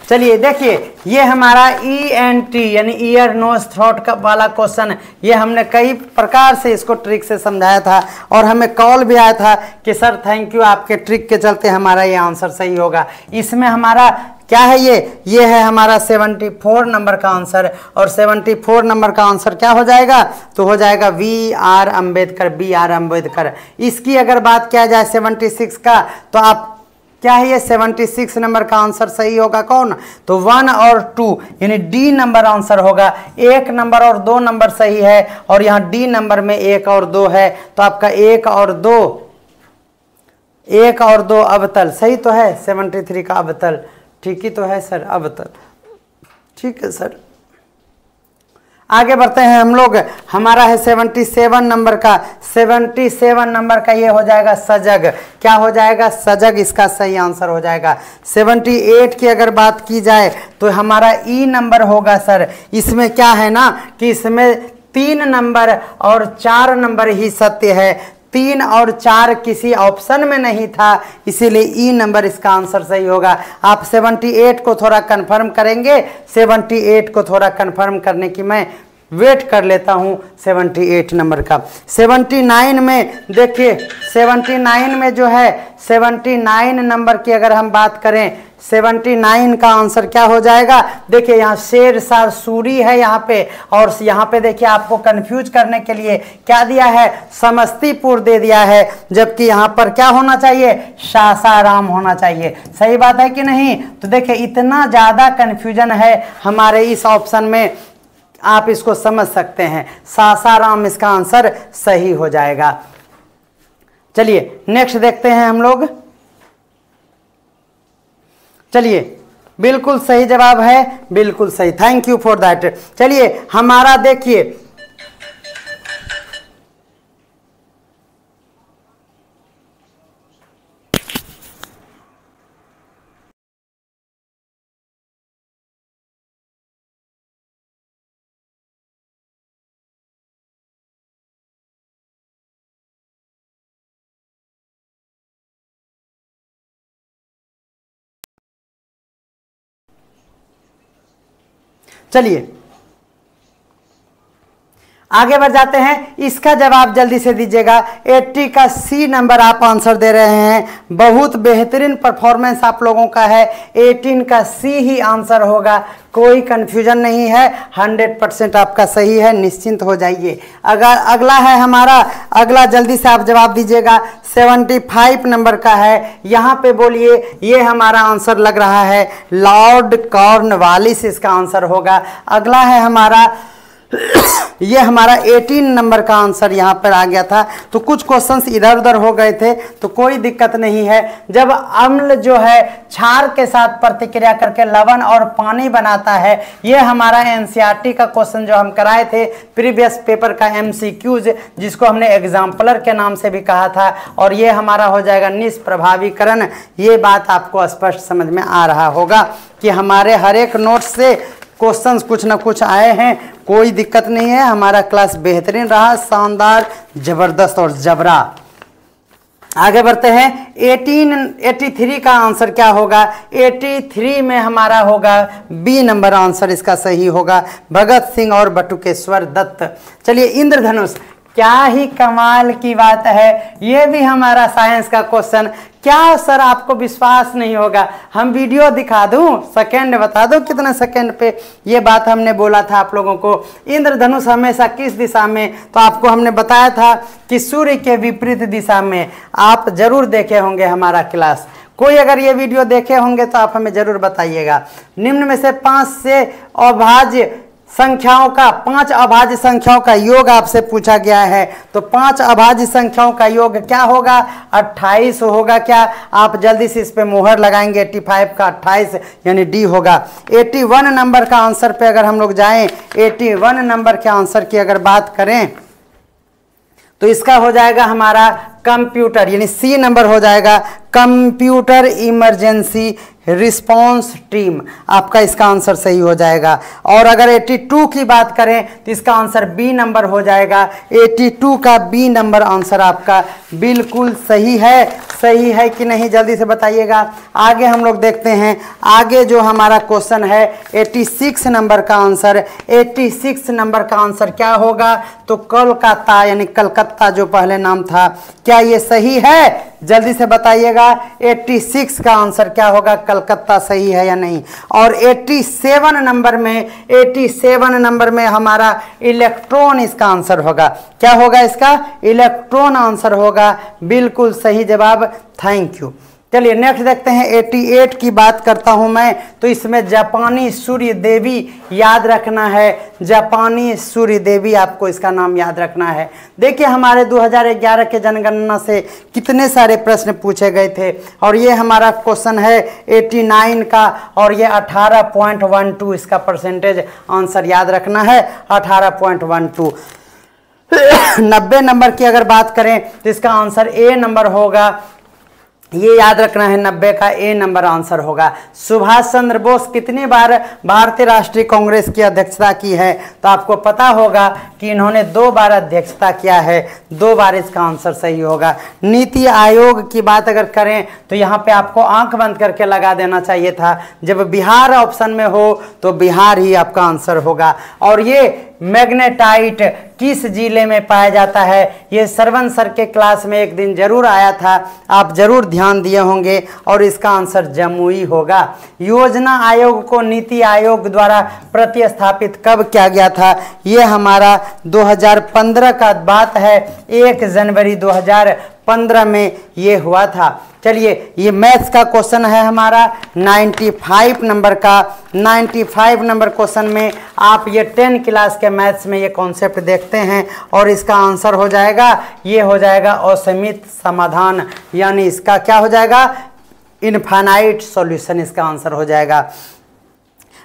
चलिए देखिए, ये हमारा ENT यानी ईयर नोज थ्रोट का वाला क्वेश्चन, ये हमने कई प्रकार से इसको ट्रिक से समझाया था और हमें कॉल भी आया था कि सर थैंक यू, आपके ट्रिक के चलते हमारा ये आंसर सही होगा। इसमें हमारा क्या है, ये है हमारा 74 नंबर का आंसर, और 74 नंबर का आंसर क्या हो जाएगा, तो हो जाएगा BR अम्बेडकर, BR अम्बेडकर। इसकी अगर बात किया जाए 76 का, तो आप क्या है, ये 76 नंबर का आंसर सही होगा कौन, तो 1 और 2 यानी D नंबर आंसर होगा। 1 नंबर और 2 नंबर सही है, और यहाँ D नंबर में 1 और 2 है, तो आपका 1 और 2 अवतल सही तो है। 73 का अवतल ठीक ही तो है सर, अवतल ठीक है सर। आगे बढ़ते हैं हम लोग, हमारा है 77 नंबर का, 77 नंबर का ये हो जाएगा सजग। क्या हो जाएगा, सजग इसका सही आंसर हो जाएगा। 78 की अगर बात की जाए तो हमारा E नंबर होगा सर। इसमें क्या है ना कि इसमें 3 नंबर और 4 नंबर ही सत्य है, 3 और 4 किसी ऑप्शन में नहीं था, इसीलिए E नंबर इसका आंसर सही होगा। आप 78 को थोड़ा कंफर्म करेंगे, 78 को थोड़ा कंफर्म करने की मैं वेट कर लेता हूं 78 नंबर का। 79 में देखिए, 79 में जो है 79 नंबर की अगर हम बात करें, 79 का आंसर क्या हो जाएगा, देखिए यहाँ शेर शाह सूरी है यहाँ पे, और यहाँ पे देखिए आपको कंफ्यूज करने के लिए क्या दिया है, समस्तीपुर दे दिया है, जबकि यहाँ पर क्या होना चाहिए, सासाराम होना चाहिए। सही बात है कि नहीं। तो देखिए इतना ज़्यादा कंफ्यूजन है हमारे इस ऑप्शन में, आप इसको समझ सकते हैं, सासाराम इसका आंसर सही हो जाएगा। चलिए नेक्स्ट देखते हैं हम लोग। चलिए बिल्कुल सही जवाब है, बिल्कुल सही, थैंक यू फॉर दैट। चलिए हमारा देखिए, चलिए आगे बढ़ जाते हैं। इसका जवाब जल्दी से दीजिएगा। 80 का C नंबर आप आंसर दे रहे हैं, बहुत बेहतरीन परफॉर्मेंस आप लोगों का है। 18 का C ही आंसर होगा, कोई कंफ्यूजन नहीं है, 100% आपका सही है, निश्चिंत हो जाइए। अगर अगला है हमारा, अगला जल्दी से आप जवाब दीजिएगा। 75 नंबर का है, यहाँ पे बोलिए, ये हमारा आंसर लग रहा है लॉर्ड कॉर्नवालिस इसका आंसर होगा। अगला है हमारा ये हमारा 18 नंबर का आंसर यहाँ पर आ गया था। तो कुछ क्वेश्चंस इधर उधर हो गए थे, तो कोई दिक्कत नहीं है। जब अम्ल जो है क्षार के साथ प्रतिक्रिया करके लवण और पानी बनाता है, ये हमारा एनसीईआरटी का क्वेश्चन जो हम कराए थे प्रीवियस पेपर का MCQs, जिसको हमने एग्जाम्पलर के नाम से भी कहा था, और ये हमारा हो जाएगा निष्प्रभावीकरण। ये बात आपको स्पष्ट समझ में आ रहा होगा कि हमारे हर एक नोट से क्वेश्चंस कुछ ना कुछ आए हैं, कोई दिक्कत नहीं है। हमारा क्लास बेहतरीन रहा, शानदार, जबरदस्त और जबरा। आगे बढ़ते हैं। 83 का आंसर क्या होगा, 83 में हमारा होगा B नंबर आंसर इसका सही होगा, भगत सिंह और बटुकेश्वर दत्त। चलिए इंद्रधनुष, क्या ही कमाल की बात है, ये भी हमारा साइंस का क्वेश्चन। क्या सर आपको विश्वास नहीं होगा, हम वीडियो दिखा दूं, सेकंड बता दो कितना सेकंड पे ये बात हमने बोला था आप लोगों को। इंद्रधनुष हमेशा किस दिशा में, तो आपको हमने बताया था कि सूर्य के विपरीत दिशा में। आप जरूर देखे होंगे हमारा क्लास, कोई अगर ये वीडियो देखे होंगे तो आप हमें जरूर बताइएगा। निम्न में से 5 से अभाज्य संख्याओं का, 5 अभाज्य संख्याओं का योग आपसे पूछा गया है, तो 5 अभाज्य संख्याओं का योग क्या होगा, 28 होगा। क्या आप जल्दी से इस पे मोहर लगाएंगे, 85 का 28 यानी D होगा। 81 नंबर का आंसर पे अगर हम लोग जाएं, 81 नंबर के आंसर की अगर बात करें तो इसका हो जाएगा हमारा कंप्यूटर, यानी सी नंबर हो जाएगा कंप्यूटर इमरजेंसी रिस्पांस टीम, आपका इसका आंसर सही हो जाएगा। और अगर 82 की बात करें तो इसका आंसर बी नंबर हो जाएगा। 82 का बी नंबर आंसर आपका बिल्कुल सही है। सही है कि नहीं जल्दी से बताइएगा। आगे हम लोग देखते हैं, आगे जो हमारा क्वेश्चन है 86 नंबर का आंसर। 86 नंबर का आंसर क्या होगा? तो कोलकाता, यानी कलकत्ता जो पहले नाम था, क्या ये सही है? जल्दी से बताइएगा 86 का आंसर क्या होगा, कलकत्ता सही है या नहीं। और 87 नंबर में हमारा इलेक्ट्रॉन इसका आंसर होगा। क्या होगा इसका? इलेक्ट्रॉन आंसर होगा, बिल्कुल सही जवाब। Thank you. चलिए नेक्स्ट देखते हैं। 88 की बात करता हूं मैं, तो इसमें जापानी सूर्य देवी याद रखना है। जापानी सूर्य देवी, आपको इसका नाम याद रखना है। देखिए हमारे 2011 के जनगणना से कितने सारे प्रश्न पूछे गए थे, और ये हमारा क्वेश्चन है 89 का, और ये 18.12 इसका परसेंटेज आंसर याद रखना है, 18.12। 90 नंबर की अगर बात करें तो इसका आंसर ए नंबर होगा, ये याद रखना है, 90 का ए नंबर आंसर होगा। सुभाष चंद्र बोस कितनी बार भारतीय राष्ट्रीय कांग्रेस की अध्यक्षता की है? तो आपको पता होगा कि इन्होंने 2 बार अध्यक्षता किया है, 2 बार इसका आंसर सही होगा। नीति आयोग की बात अगर करें तो यहाँ पे आपको आंख बंद करके लगा देना चाहिए था। जब बिहार ऑप्शन में हो तो बिहार ही आपका आंसर होगा। और ये मैग्नेटाइट किस जिले में पाया जाता है? ये श्रवण सर के क्लास में एक दिन जरूर आया था, आप जरूर ध्यान दिए होंगे, और इसका आंसर जमुई होगा। योजना आयोग को नीति आयोग द्वारा प्रतिस्थापित कब किया गया था? ये हमारा 2015 का बात है, 1 जनवरी 2015 में ये हुआ था। चलिए ये मैथ्स का क्वेश्चन है हमारा 95 नंबर का। 95 नंबर क्वेश्चन में आप ये 10 क्लास के मैथ्स में ये कॉन्सेप्ट देखते हैं, और इसका आंसर हो जाएगा, ये हो जाएगा असीमित समाधान, यानी इसका क्या हो जाएगा? इनफाइनाइट सॉल्यूशन इसका आंसर हो जाएगा।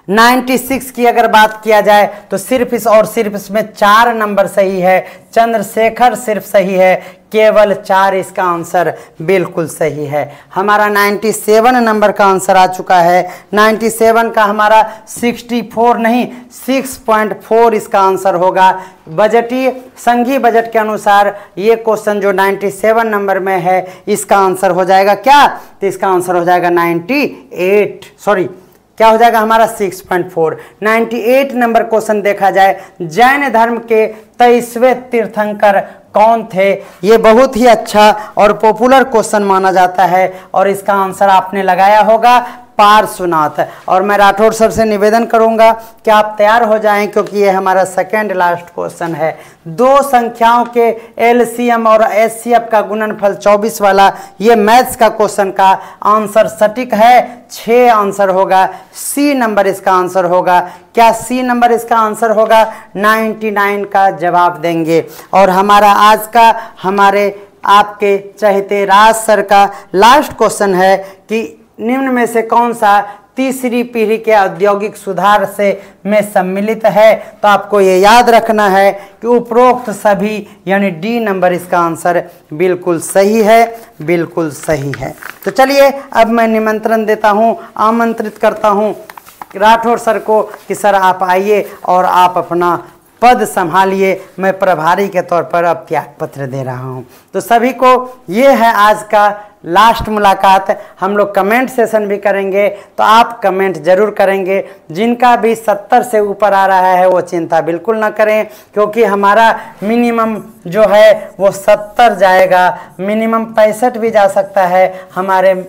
96 की अगर बात किया जाए तो सिर्फ इसमें 4 नंबर सही है। चंद्रशेखर सिर्फ सही है, केवल 4 इसका आंसर बिल्कुल सही है। हमारा 97 नंबर का आंसर आ चुका है। 97 का हमारा 64 नहीं 6.4 इसका आंसर होगा। बजटीय संघीय बजट के अनुसार ये क्वेश्चन जो 97 नंबर में है, इसका आंसर हो जाएगा क्या? तो इसका आंसर हो जाएगा 98, सॉरी क्या हो जाएगा हमारा 6.4। 98 नंबर क्वेश्चन देखा जाए, जैन धर्म के 23वें तीर्थंकर कौन थे? ये बहुत ही अच्छा और पॉपुलर क्वेश्चन माना जाता है, और इसका आंसर आपने लगाया होगा पार्श्वनाथ। और मैं राठौर सर से निवेदन करूंगा कि आप तैयार हो जाएं, क्योंकि ये हमारा सेकंड लास्ट क्वेश्चन है। 2 संख्याओं के एलसीएम और एचसीएफ का गुणनफल 24 वाला ये मैथ्स का क्वेश्चन का आंसर सटीक है, 6 आंसर होगा। सी नंबर इसका आंसर होगा। क्या सी नंबर इसका आंसर होगा? 99 का जवाब देंगे। और हमारा आज का, हमारे आपके चहेते राज सर का लास्ट क्वेश्चन है कि निम्न में से कौन सा तीसरी पीढ़ी के औद्योगिक सुधार से में सम्मिलित है? तो आपको ये याद रखना है कि उपरोक्त सभी, यानी डी नंबर इसका आंसर बिल्कुल सही है, बिल्कुल सही है। तो चलिए अब मैं निमंत्रण देता हूँ, आमंत्रित करता हूँ राठौर सर को कि सर आप आइए और आप अपना पद संभालिए। मैं प्रभारी के तौर पर अब त्याग पत्र दे रहा हूं। तो सभी को ये है आज का लास्ट मुलाकात। हम लोग कमेंट सेशन भी करेंगे, तो आप कमेंट जरूर करेंगे। जिनका भी 70 से ऊपर आ रहा है वो चिंता बिल्कुल ना करें, क्योंकि हमारा मिनिमम जो है वो 70 जाएगा, मिनिमम 65 भी जा सकता है। हमारे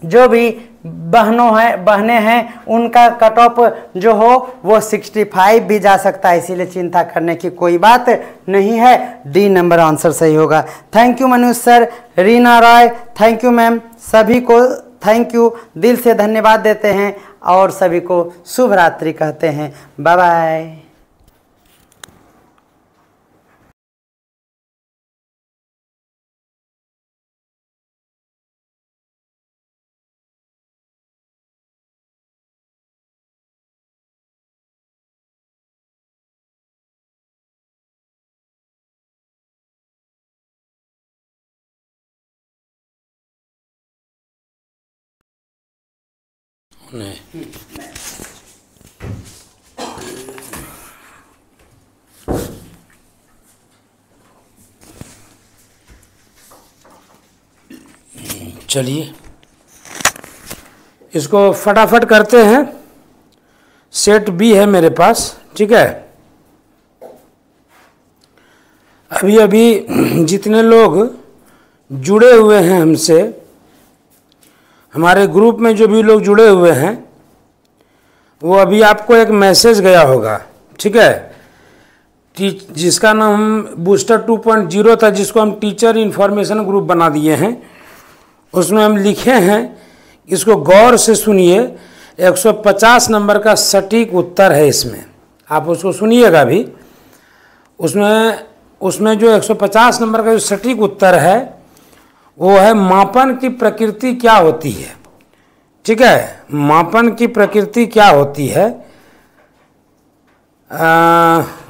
जो भी बहनें हैं उनका कट ऑफ जो हो वो 65 भी जा सकता है, इसीलिए चिंता करने की कोई बात नहीं है। डी नंबर आंसर सही होगा। Thank you Manish sir, Reena Roy, thank you ma'am, सभी को थैंक यू, दिल से धन्यवाद देते हैं और सभी को शुभ रात्रि कहते हैं। Bye bye. नहीं। चलिए इसको फटाफट करते हैं। सेट बी है मेरे पास, ठीक है। अभी अभी जितने लोग जुड़े हुए हैं हमसे, हमारे ग्रुप में जो भी लोग जुड़े हुए हैं, वो अभी आपको एक मैसेज गया होगा, ठीक है, जिसका नाम बूस्टर 2.0 था, जिसको हम टीचर इन्फॉर्मेशन ग्रुप बना दिए हैं। उसमें हम लिखे हैं, इसको गौर से सुनिए, 150 नंबर का सटीक उत्तर है इसमें, आप उसको सुनिएगा भी। उसमें जो 150 नंबर का जो सटीक उत्तर है वो है मापन की प्रकृति क्या होती है, ठीक है। मापन की प्रकृति क्या होती है,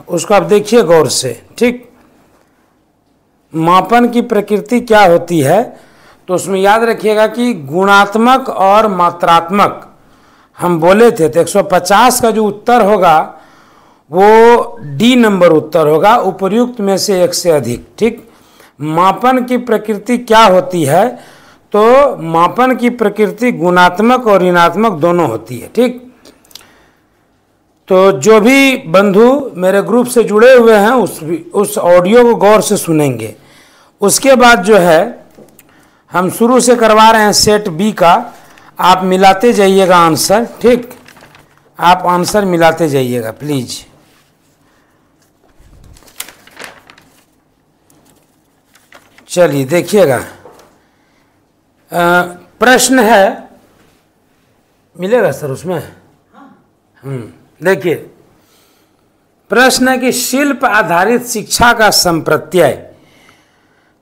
उसको आप देखिए गौर से, ठीक। मापन की प्रकृति क्या होती है, तो उसमें याद रखिएगा कि गुणात्मक और मात्रात्मक हम बोले थे। तो 150 का जो उत्तर होगा वो डी नंबर उत्तर होगा, उपर्युक्त में से एक से अधिक, ठीक। मापन की प्रकृति क्या होती है, तो मापन की प्रकृति गुणात्मक और ऋणात्मक दोनों होती है, ठीक। तो जो भी बंधु मेरे ग्रुप से जुड़े हुए हैं उस ऑडियो को गौर से सुनेंगे। उसके बाद जो है हम शुरू से करवा रहे हैं सेट बी का, आप मिलाते जाइएगा आंसर, ठीक। आप आंसर मिलाते जाइएगा प्लीज। चलिए देखिएगा, प्रश्न है, मिलेगा सर उसमें? देखिए प्रश्न है कि शिल्प आधारित शिक्षा का संप्रत्यय।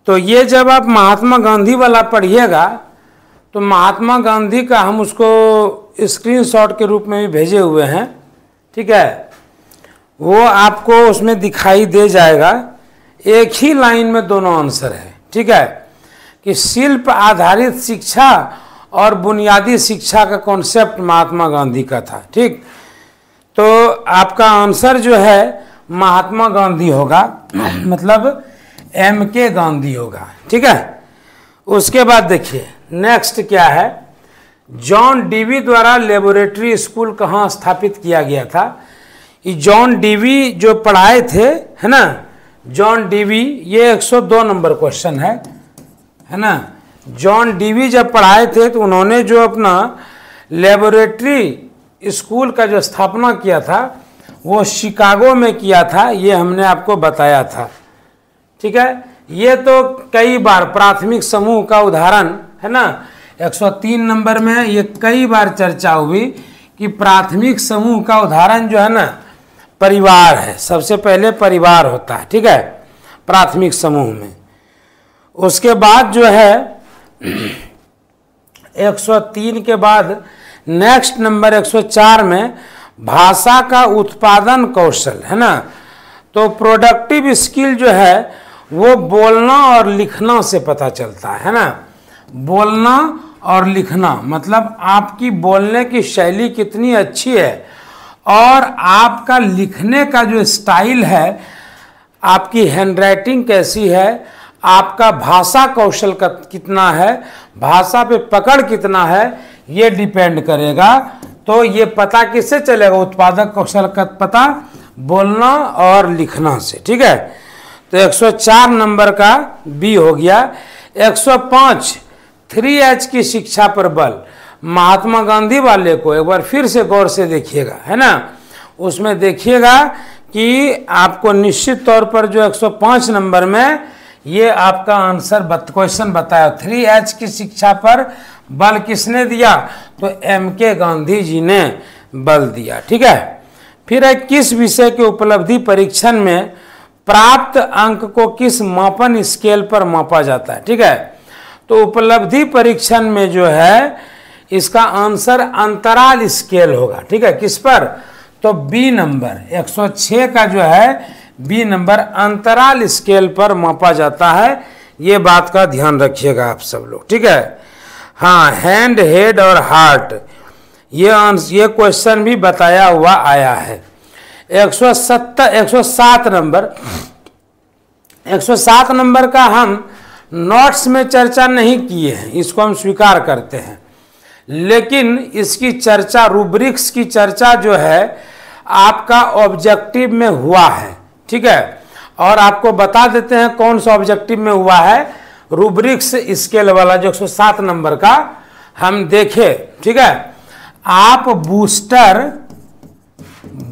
तो ये जब आप महात्मा गांधी वाला पढ़िएगा तो महात्मा गांधी का हम उसको स्क्रीनशॉट के रूप में भी भेजे हुए हैं, ठीक है। वो आपको उसमें दिखाई दे जाएगा, एक ही लाइन में दोनों आंसर है, ठीक है, कि शिल्प आधारित शिक्षा और बुनियादी शिक्षा का कॉन्सेप्ट महात्मा गांधी का था, ठीक। तो आपका आंसर जो है महात्मा गांधी होगा, मतलब MK गांधी होगा, ठीक है। उसके बाद देखिए नेक्स्ट क्या है, जॉन डीवी द्वारा लेबोरेटरी स्कूल कहाँ स्थापित किया गया था। ये जॉन डीवी जो पढ़ाए थे, है ना, जॉन डीवी, ये 102 नंबर क्वेश्चन है ना। जॉन डीवी जब पढ़ाए थे तो उन्होंने जो अपना लेबोरेटरी स्कूल का जो स्थापना किया था वो शिकागो में किया था, ये हमने आपको बताया था, ठीक है। ये तो कई बार प्राथमिक समूह का उदाहरण है ना, 103 नंबर में ये कई बार चर्चा हुई कि प्राथमिक समूह का उदाहरण जो है ना परिवार है, सबसे पहले परिवार होता है, ठीक है, प्राथमिक समूह में। उसके बाद जो है 103 के बाद नेक्स्ट नंबर 104 में भाषा का उत्पादन कौशल, है ना। तो प्रोडक्टिव स्किल जो है वो बोलना और लिखना से पता चलता है ना। बोलना और लिखना मतलब आपकी बोलने की शैली कितनी अच्छी है और आपका लिखने का जो स्टाइल है, आपकी हैंडराइटिंग कैसी है, आपका भाषा कौशल का कितना है, भाषा पे पकड़ कितना है, ये डिपेंड करेगा। तो ये पता किससे चलेगा, उत्पादक कौशल का पता बोलना और लिखना से, ठीक है। तो 104 नंबर का बी हो गया। 105 3H की शिक्षा पर बल, महात्मा गांधी वाले को एक बार फिर से गौर से देखिएगा, है ना। उसमें देखिएगा कि आपको निश्चित तौर पर जो 105 नंबर में ये आपका आंसर क्वेश्चन बताया, 3H की शिक्षा पर बल किसने दिया, तो MK गांधी जी ने बल दिया, ठीक है। फिर है किस विषय के उपलब्धि परीक्षण में प्राप्त अंक को किस मापन स्केल पर मापा जाता है, ठीक है। तो उपलब्धि परीक्षण में जो है इसका आंसर अंतराल स्केल होगा, ठीक है। किस पर, तो बी नंबर 106 का जो है बी नंबर अंतराल स्केल पर मापा जाता है। ये बात का ध्यान रखिएगा आप सब लोग, ठीक है। हाँ, हैंड, हेड और हार्ट ये क्वेश्चन भी बताया हुआ आया है। 107 नंबर का हम नोट्स में चर्चा नहीं किए हैं, इसको हम स्वीकार करते हैं, लेकिन इसकी चर्चा, रूब्रिक्स की चर्चा जो है आपका ऑब्जेक्टिव में हुआ है, ठीक है। और आपको बता देते हैं कौन सा ऑब्जेक्टिव में हुआ है। रूब्रिक्स स्केल वाला जो 107 नंबर का हम देखे, ठीक है। आप बूस्टर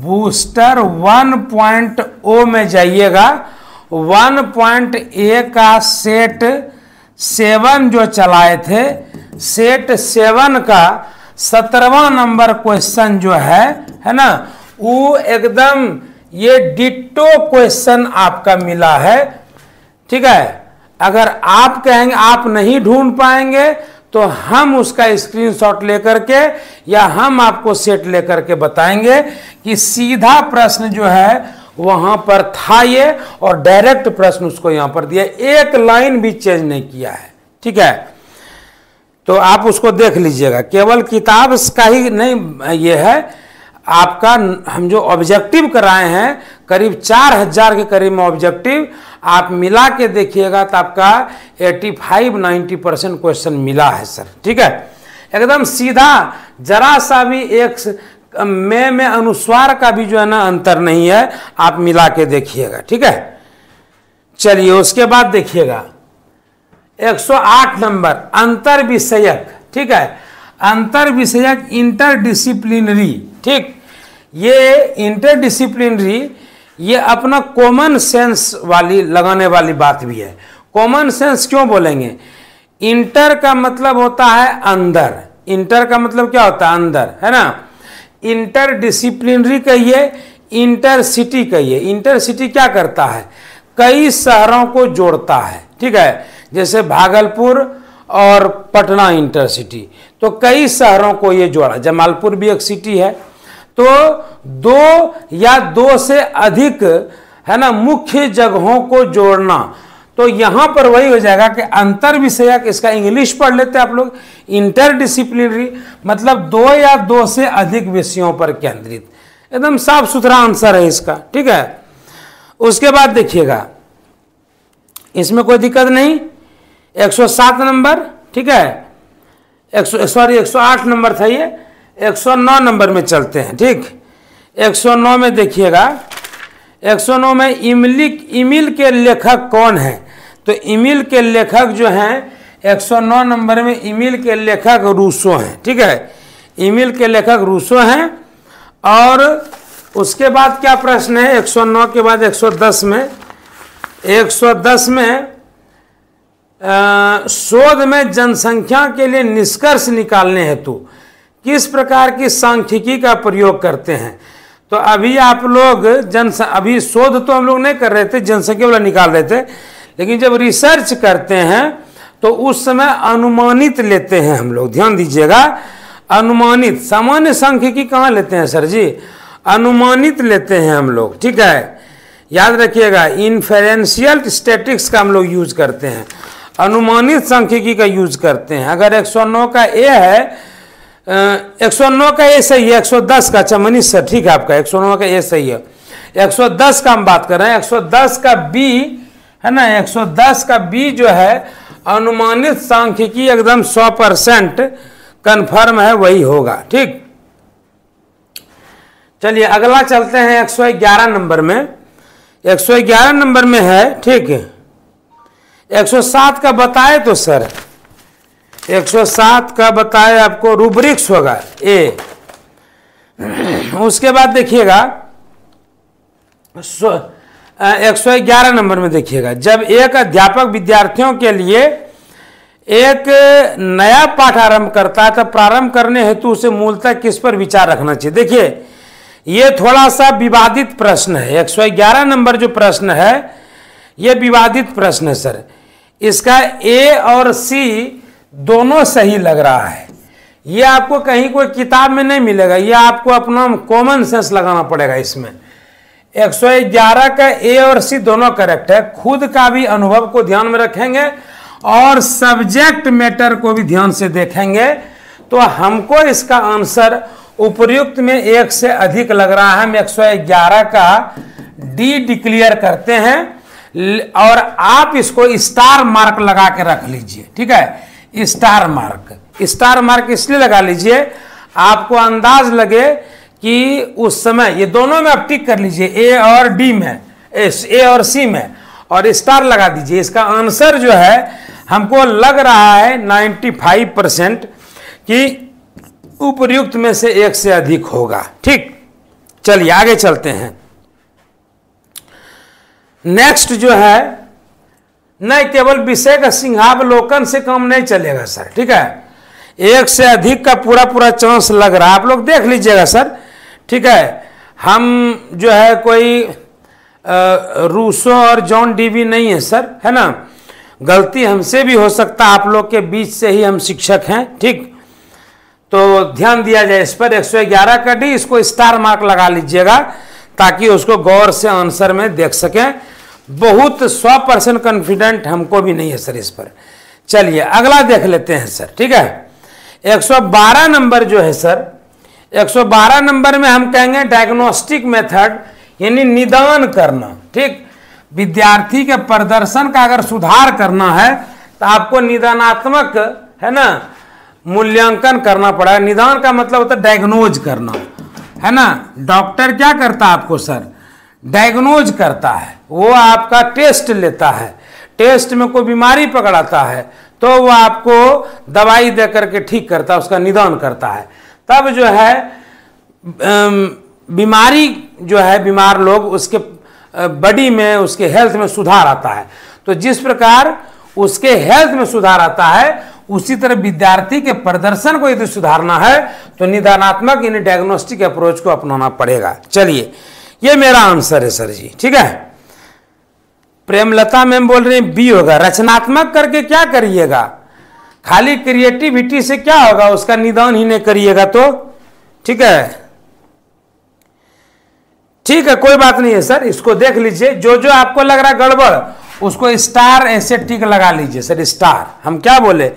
1.0 में जाइएगा। 1.A का सेट 7 जो चलाए थे, सेट 7 का 17वां नंबर क्वेश्चन जो है ना, वो एकदम ये डिट्टो क्वेश्चन आपका मिला है, ठीक है। अगर आप कहेंगे आप नहीं ढूंढ पाएंगे तो हम उसका स्क्रीनशॉट लेकर के या हम आपको सेट लेकर के बताएंगे कि सीधा प्रश्न जो है वहां पर था ये, और डायरेक्ट प्रश्न उसको यहां पर दिया, एक लाइन भी चेंज नहीं किया है, ठीक है। तो आप उसको देख लीजिएगा, केवल किताब का ही नहीं ये है आपका। हम जो ऑब्जेक्टिव कराए हैं करीब 4000 के करीब में ऑब्जेक्टिव, आप मिला के देखिएगा तो आपका 85-90% क्वेश्चन मिला है सर, ठीक है। एकदम सीधा, जरा सा भी एक में अनुस्वार का भी जो है ना अंतर नहीं है, आप मिला के देखिएगा, ठीक है। चलिए उसके बाद देखिएगा 108 नंबर अंतर विषयक, ठीक है। अंतर विषयक इंटरडिसिप्लिनरी, ठीक। ये इंटरडिसिप्लिनरी ये अपना कॉमन सेंस वाली लगाने वाली बात भी है। कॉमन सेंस क्यों बोलेंगे? इंटर का मतलब होता है अंदर, इंटर का मतलब क्या होता है? अंदर, है ना। इंटरडिसिप्लिनरी कहिए, इंटरसिटी कहिए। इंटरसिटी क्या करता है? कई शहरों को जोड़ता है, ठीक है। जैसे भागलपुर और पटना इंटरसिटी, तो कई शहरों को ये जोड़ा। जमालपुर भी एक सिटी है, तो 2 या 2 से अधिक, है ना, मुख्य जगहों को जोड़ना। तो यहां पर वही हो जाएगा कि अंतर विषयक, इसका इंग्लिश पढ़ लेते हैं आप लोग। इंटरडिसिप्लिनरी मतलब 2 या 2 से अधिक विषयों पर केंद्रित। एकदम साफ सुथरा आंसर है इसका, ठीक है। उसके बाद देखिएगा, इसमें कोई दिक्कत नहीं। 107 नंबर, ठीक है। 108 नंबर था ये। 109 नंबर में चलते हैं, ठीक। 109 में देखिएगा, 109 में इमिल के लेखक कौन है? तो इमिल के लेखक जो हैं 109 नंबर में, इमिल के लेखक रूसो हैं, ठीक है। इमिल के लेखक रूसो हैं। और उसके बाद क्या प्रश्न है 109 के बाद? 110 में, 110 में शोध में जनसंख्या के लिए निष्कर्ष निकालने हेतु किस प्रकार की सांख्यिकी का प्रयोग करते हैं? तो अभी आप लोग अभी शोध तो हम लोग नहीं कर रहे थे, जनसंख्या वाला निकाल रहे थे, लेकिन जब रिसर्च करते हैं तो उस समय अनुमानित लेते हैं हम लोग। ध्यान दीजिएगा, अनुमानित। सामान्य सांख्यिकी कहाँ लेते हैं सर जी? अनुमानित लेते हैं हम लोग, ठीक है। याद रखिएगा, इन्फेरेंशियल स्टैटिक्स का हम लोग यूज करते हैं, अनुमानित सांख्यिकी का यूज करते हैं। अगर 109 का ए है, 109 का ए सही है, 110 का, अच्छा मनीष सर ठीक है आपका, 109 का ए सही है। 110 का हम बात कर रहे हैं, 110 का बी है ना, 110 का बी जो है अनुमानित सांख्यिकी एकदम 100% कन्फर्म है, वही होगा, ठीक। चलिए अगला चलते हैं 111 नंबर में। 111 नंबर में है, ठीक है। 107 का बताए तो सर, 107 का बताए आपको रूब्रिक्स होगा ए। उसके बाद देखिएगा 111 नंबर में देखिएगा, जब एक अध्यापक विद्यार्थियों के लिए एक नया पाठ आरंभ करता है तो प्रारंभ करने हेतु उसे मूलतः किस पर विचार रखना चाहिए? देखिए ये थोड़ा सा विवादित प्रश्न है। 111 नंबर जो प्रश्न है ये विवादित प्रश्न है सर। इसका ए और सी दोनों सही लग रहा है। ये आपको कहीं कोई किताब में नहीं मिलेगा, ये आपको अपना कॉमन सेंस लगाना पड़ेगा इसमें। 111 का ए और सी दोनों करेक्ट है। खुद का भी अनुभव को ध्यान में रखेंगे और सब्जेक्ट मैटर को भी ध्यान से देखेंगे तो हमको इसका आंसर उपर्युक्त में 1 से अधिक लग रहा है। हम 111 का डी डिक्लेयर करते हैं और आप इसको स्टार मार्क लगा के रख लीजिए। ठीक है, स्टार मार्क इसलिए लगा लीजिए आपको अंदाज लगे कि उस समय ये दोनों में आप टिक कर लीजिए, ए और डी में, ए और सी में, और स्टार लगा दीजिए। इसका आंसर जो है हमको लग रहा है 95% कि उपर्युक्त में से 1 से अधिक होगा। ठीक, चलिए आगे चलते हैं। नेक्स्ट जो है, न केवल विषय का सिंहावलोकन से काम नहीं चलेगा सर। ठीक है, 1 से अधिक का पूरा चांस लग रहा है, आप लोग देख लीजिएगा सर। ठीक है, हम जो है कोई रूसो और जॉन डीवी नहीं है सर, है ना। गलती हमसे भी हो सकता है, आप लोग के बीच से ही हम शिक्षक हैं। ठीक, तो ध्यान दिया जाए इस पर। 111 का डी, इसको स्टार मार्क लगा लीजिएगा ताकि उसको गौर से आंसर में देख सकें। बहुत 100% कॉन्फिडेंट हमको भी नहीं है सर इस पर। चलिए अगला देख लेते हैं सर। ठीक है, 112 नंबर जो है सर, 112 नंबर में हम कहेंगे डायग्नोस्टिक मेथड, यानी निदान करना। ठीक, विद्यार्थी के प्रदर्शन का अगर सुधार करना है तो आपको निदानात्मक, है ना, मूल्यांकन करना पड़ा। निदान का मतलब होता है डायग्नोज करना, है ना। डॉक्टर क्या करता है आपको सर, डायग्नोज करता है, वो आपका टेस्ट लेता है, टेस्ट में कोई बीमारी पकड़ाता है तो वो आपको दवाई दे करके ठीक करता है, उसका निदान करता है। तब जो है बीमारी जो है, बीमार लोग, उसके बॉडी में, उसके हेल्थ में सुधार आता है। तो जिस प्रकार उसके हेल्थ में सुधार आता है, उसी तरह विद्यार्थी के प्रदर्शन को यदि सुधारना है तो निदानात्मक यानी डायग्नोस्टिक अप्रोच को अपनाना पड़ेगा। चलिए, ये मेरा आंसर है सर जी। ठीक है, प्रेमलता मैम बोल रही हैं बी होगा। रचनात्मक करके क्या करिएगा, खाली क्रिएटिविटी से क्या होगा, उसका निदान ही नहीं करिएगा तो। ठीक है, ठीक है, कोई बात नहीं है सर, इसको देख लीजिए। जो जो आपको लग रहा है गड़बड़ उसको स्टार ऐसे टिक लगा लीजिए सर। स्टार, हम क्या बोले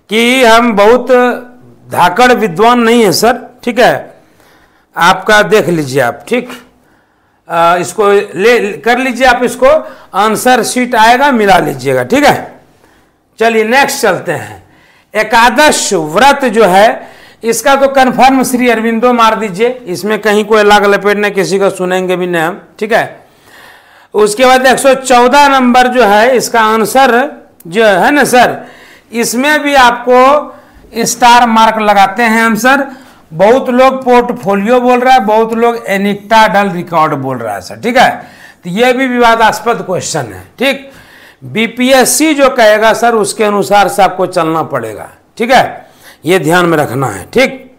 कि हम बहुत धाकड़ विद्वान नहीं है सर। ठीक है, आपका देख लीजिए आप। ठीक, इसको ले कर लीजिए आप, इसको आंसर शीट आएगा, मिला लीजिएगा। ठीक है, चलिए नेक्स्ट चलते हैं। एकादश व्रत जो है, इसका तो कन्फर्म श्री अरविंदो मार दीजिए, इसमें कहीं कोई लाग लपेटने किसी को सुनेंगे भी नहीं हम। ठीक है, उसके बाद 114 नंबर जो है, इसका आंसर जो है ना सर, इसमें भी आपको स्टार मार्क लगाते हैं हम सर। बहुत लोग पोर्टफोलियो बोल रहा है, बहुत लोग एनिक्टाडल रिकॉर्ड बोल रहा है सर। ठीक है, तो ये भी विवादास्पद क्वेश्चन है। ठीक, बीपीएससी जो कहेगा सर उसके अनुसार से आपको चलना पड़ेगा। ठीक है, ये ध्यान में रखना है। ठीक,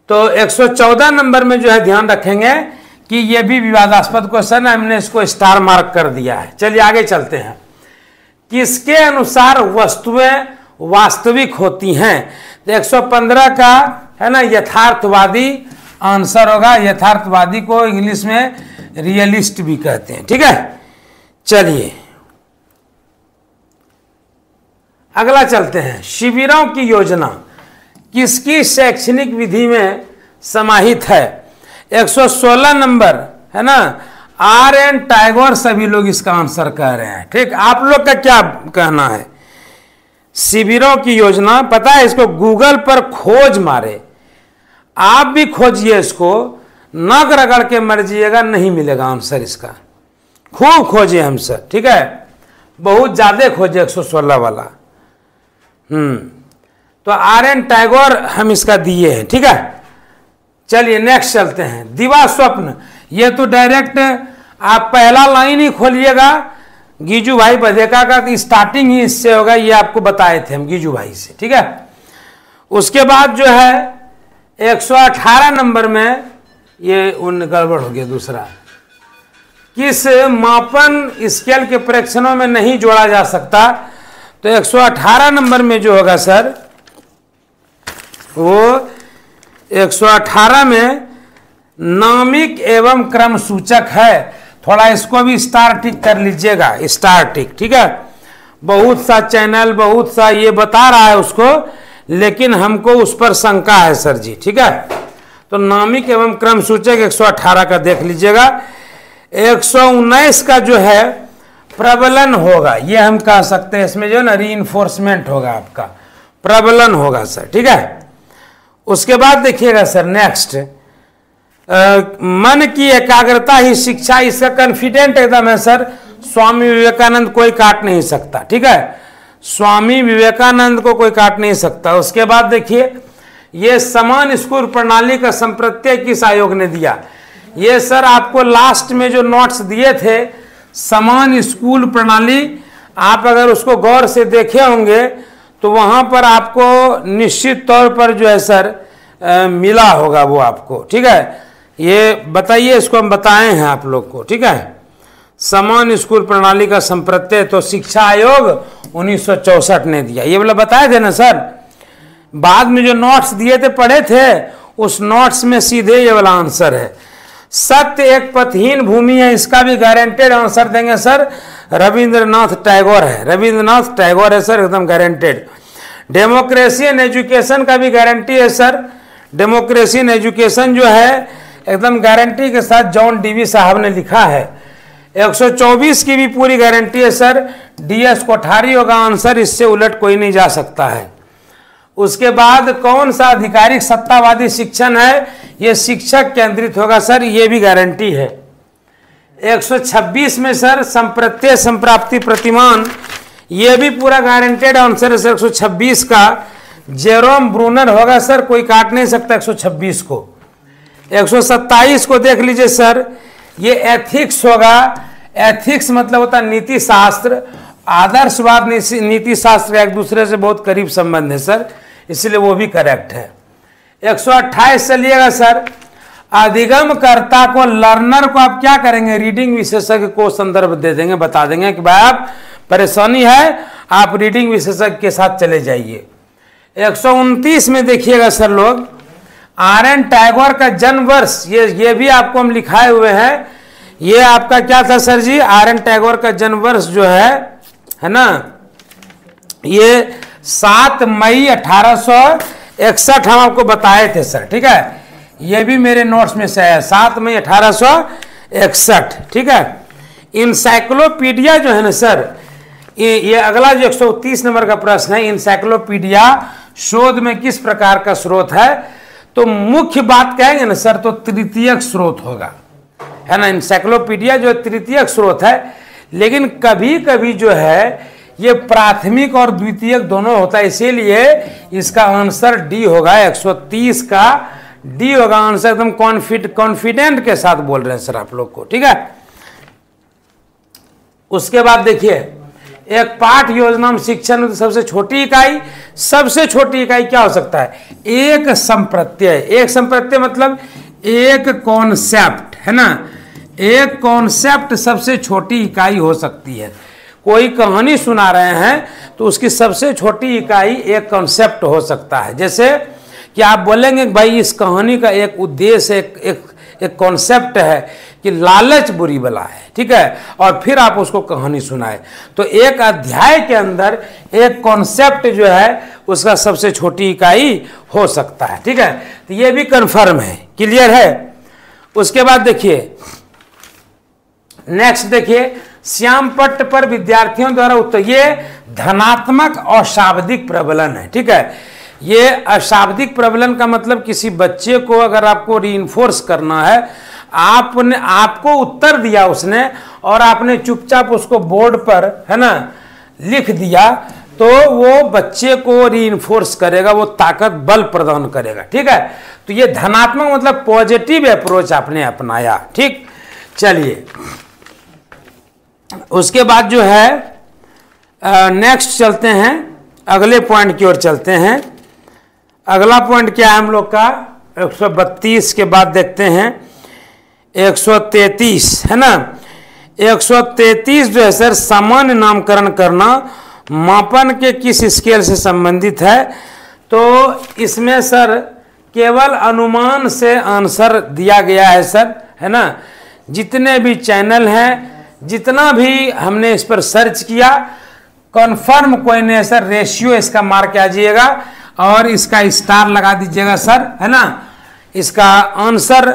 तो 114 नंबर में जो है ध्यान रखेंगे कि ये भी विवादास्पद क्वेश्चन है, हमने इसको स्टार मार्क कर दिया है। चलिए आगे चलते हैं। किसके अनुसार वस्तुएं वास्तविक होती हैं, तो 115 का है ना यथार्थवादी आंसर होगा। यथार्थवादी को इंग्लिश में रियलिस्ट भी कहते हैं। ठीक है, चलिए अगला चलते हैं। शिविरों की योजना किसकी शैक्षणिक विधि में समाहित है। 116 नंबर है ना, R.N. टैगोर सभी लोग इसका आंसर कह रहे हैं। ठीक, आप लोग का क्या कहना है। शिविरों की योजना पता है, इसको गूगल पर खोज मारे, आप भी खोजिए, इसको नग रगड़ के मर जाइएगा, नहीं मिलेगा आंसर इसका। खूब खोजिए हम सर। ठीक है, बहुत ज्यादा खोजिए 116 वाला। तो R.N. टैगोर हम इसका दिए हैं। ठीक है, चलिए नेक्स्ट चलते हैं। दिवा स्वप्न, ये तो डायरेक्ट आप पहला लाइन ही खोलिएगा, गीजू भाई बधेका का स्टार्टिंग ही इससे होगा, ये आपको बताए थे हम गीजू भाई से। ठीक है, उसके बाद जो है 118 नंबर में ये उन गड़बड़ हो गया। दूसरा, किस मापन स्केल के परीक्षणों में नहीं जोड़ा जा सकता, तो 118 नंबर में जो होगा सर, वो 118 में नामिक एवं क्रम सूचक है। थोड़ा इसको भी स्टार टिक कर लीजिएगा, स्टार टिक। ठीक है, बहुत सा चैनल, बहुत सा ये बता रहा है उसको, लेकिन हमको उस पर शंका है सर जी। ठीक है, तो नामिक एवं क्रम सूचक 118 का देख लीजिएगा। 119 का जो है प्रबलन होगा, ये हम कह सकते हैं, इसमें जो है ना रीइंफोर्समेंट होगा, आपका प्रबलन होगा सर। ठीक है, उसके बाद देखिएगा सर नेक्स्ट, मन की एकाग्रता ही शिक्षा, इसका कॉन्फिडेंट एकदम है सर, स्वामी विवेकानंद कोई काट नहीं सकता। ठीक है, स्वामी विवेकानंद को कोई काट नहीं सकता। उसके बाद देखिए, ये समान स्कूल प्रणाली का संप्रत्यय किस आयोग ने दिया? ये सर आपको लास्ट में जो नोट्स दिए थे, समान स्कूल प्रणाली, आप अगर उसको गौर से देखे होंगे तो वहां पर आपको निश्चित तौर पर जो है सर मिला होगा वो आपको। ठीक है, ये बताइए, इसको हम बताए हैं आप लोग को। ठीक है, समान स्कूल प्रणाली का संप्रत्यय तो शिक्षा आयोग 1964 ने दिया, ये वाला बताए थे ना सर। बाद में जो नोट्स दिए थे, पढ़े थे, उस नोट्स में सीधे ये वाला आंसर है। सत्य एक पथहीन भूमि है, इसका भी गारंटेड आंसर देंगे सर, रविंद्रनाथ टैगोर है, रविंद्रनाथ टैगोर है सर, एकदम गारंटेड। डेमोक्रेसी एंड एजुकेशन का भी गारंटी है सर, डेमोक्रेसी एंड एजुकेशन जो है एकदम गारंटी के साथ जॉन डीवी साहब ने लिखा है। 124 की भी पूरी गारंटी है सर, डीएस कोठारी होगा आंसर, इससे उलट कोई नहीं जा सकता है। उसके बाद कौन सा आधिकारिक सत्तावादी शिक्षण है? ये शिक्षक केंद्रित होगा सर, ये भी गारंटी है। 126 में सर संप्रत्यय संप्राप्ति प्रतिमान, ये भी पूरा गारंटेड आंसर है सर 126 का, जेरोम ब्रूनर होगा सर, कोई काट नहीं सकता 126 को। 127 को देख लीजिए सर, ये एथिक्स होगा, एथिक्स मतलब होता है नीति शास्त्र, आदर्शवाद नीति शास्त्र एक दूसरे से बहुत करीब संबंध है सर, इसलिए वो भी करेक्ट है। 128 चलिएगा सर, अधिगम कर्ता को, लर्नर को आप क्या करेंगे? रीडिंग विशेषज्ञ को संदर्भ दे देंगे, बता देंगे कि भाई आप परेशानी है, आप रीडिंग विशेषज्ञ के साथ चले जाइए। 129 में देखिएगा सर लोग, आर एन टैगोर का जन्म वर्ष, ये भी आपको हम लिखाए हुए हैं। ये आपका क्या था sir ji? R N Tagore का जन्म वर्ष जो है ना, ये 7 मई 1861 हम आपको बताए थे सर। ठीक है, ये भी मेरे नोट्स में से है, 7 मई 1861। ठीक है, इंसाइक्लोपीडिया जो है ना सर, ये अगला जो 130 नंबर का प्रश्न है, इंसाइक्लोपीडिया शोध में किस प्रकार का स्रोत है? तो मुख्य बात कहेंगे ना सर, तो तृतीयक स्रोत होगा, है ना। इंसाइक्लोपीडिया जो तृतीयक स्रोत है, लेकिन कभी कभी जो है ये प्राथमिक और द्वितीयक दोनों होता है, इसीलिए इसका आंसर डी होगा। 130 का डी होगा आंसर, एकदम कॉन्फिडेंट के साथ बोल रहे हैं सर आप लोग को। ठीक है, उसके बाद देखिए, एक पाठ योजना में शिक्षण सबसे छोटी इकाई, सबसे छोटी इकाई क्या हो सकता है? एक संप्रत्यय। एक संप्रत्यय मतलब एक कॉन्सेप्ट, है ना, एक कॉन्सेप्ट सबसे छोटी इकाई हो सकती है। कोई कहानी सुना रहे हैं तो उसकी सबसे छोटी इकाई एक कॉन्सेप्ट हो सकता है। जैसे कि आप बोलेंगे भाई इस कहानी का एक उद्देश्य, एक कॉन्सेप्ट है कि लालच बुरी बला है, ठीक है, और फिर आप उसको कहानी सुनाए, तो एक अध्याय के अंदर एक कॉन्सेप्ट जो है उसका सबसे छोटी इकाई हो सकता है। ठीक है, तो ये भी कंफर्म है, क्लियर है। उसके बाद देखिए नेक्स्ट, देखिए श्यामपट्ट पर विद्यार्थियों द्वारा उत्तर, ये धनात्मक अशाब्दिक प्रबलन है। ठीक है, ये अशाब्दिक प्रबलन का मतलब किसी बच्चे को अगर आपको रीइंफोर्स करना है, आपको उत्तर दिया उसने और आपने चुपचाप उसको बोर्ड पर, है ना, लिख दिया, तो वो बच्चे को रीइंफोर्स करेगा, वो ताकत बल प्रदान करेगा। ठीक है, तो ये धनात्मक मतलब पॉजिटिव अप्रोच आपने अपनाया। ठीक, चलिए उसके बाद जो है नेक्स्ट चलते हैं, अगले पॉइंट की ओर चलते हैं। अगला पॉइंट क्या है हम लोग का? 132 के बाद देखते हैं 133, है ना। 133 जो है सर, सामान्य नामकरण करना मापन के किस स्केल से संबंधित है? तो इसमें सर केवल अनुमान से आंसर दिया गया है सर, है ना। जितने भी चैनल हैं, जितना भी हमने इस पर सर्च किया, कन्फर्म कोई नहीं है सर। रेशियो इसका मार्क आ जाइएगा, और इसका स्टार लगा दीजिएगा सर, है ना। इसका आंसर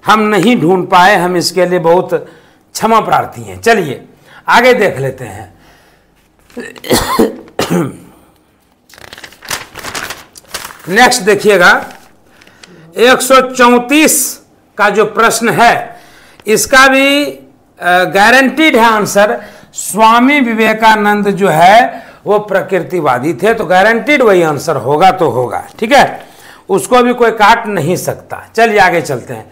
हम नहीं ढूंढ पाए, हम इसके लिए बहुत क्षमा प्रार्थी हैं। चलिए आगे देख लेते हैं। नेक्स्ट देखिएगा 134 का जो प्रश्न है, इसका भी गारंटीड है आंसर। स्वामी विवेकानंद जो है वो प्रकृतिवादी थे, तो गारंटीड वही आंसर होगा तो होगा, ठीक है, उसको भी कोई काट नहीं सकता। चलिए आगे चलते हैं।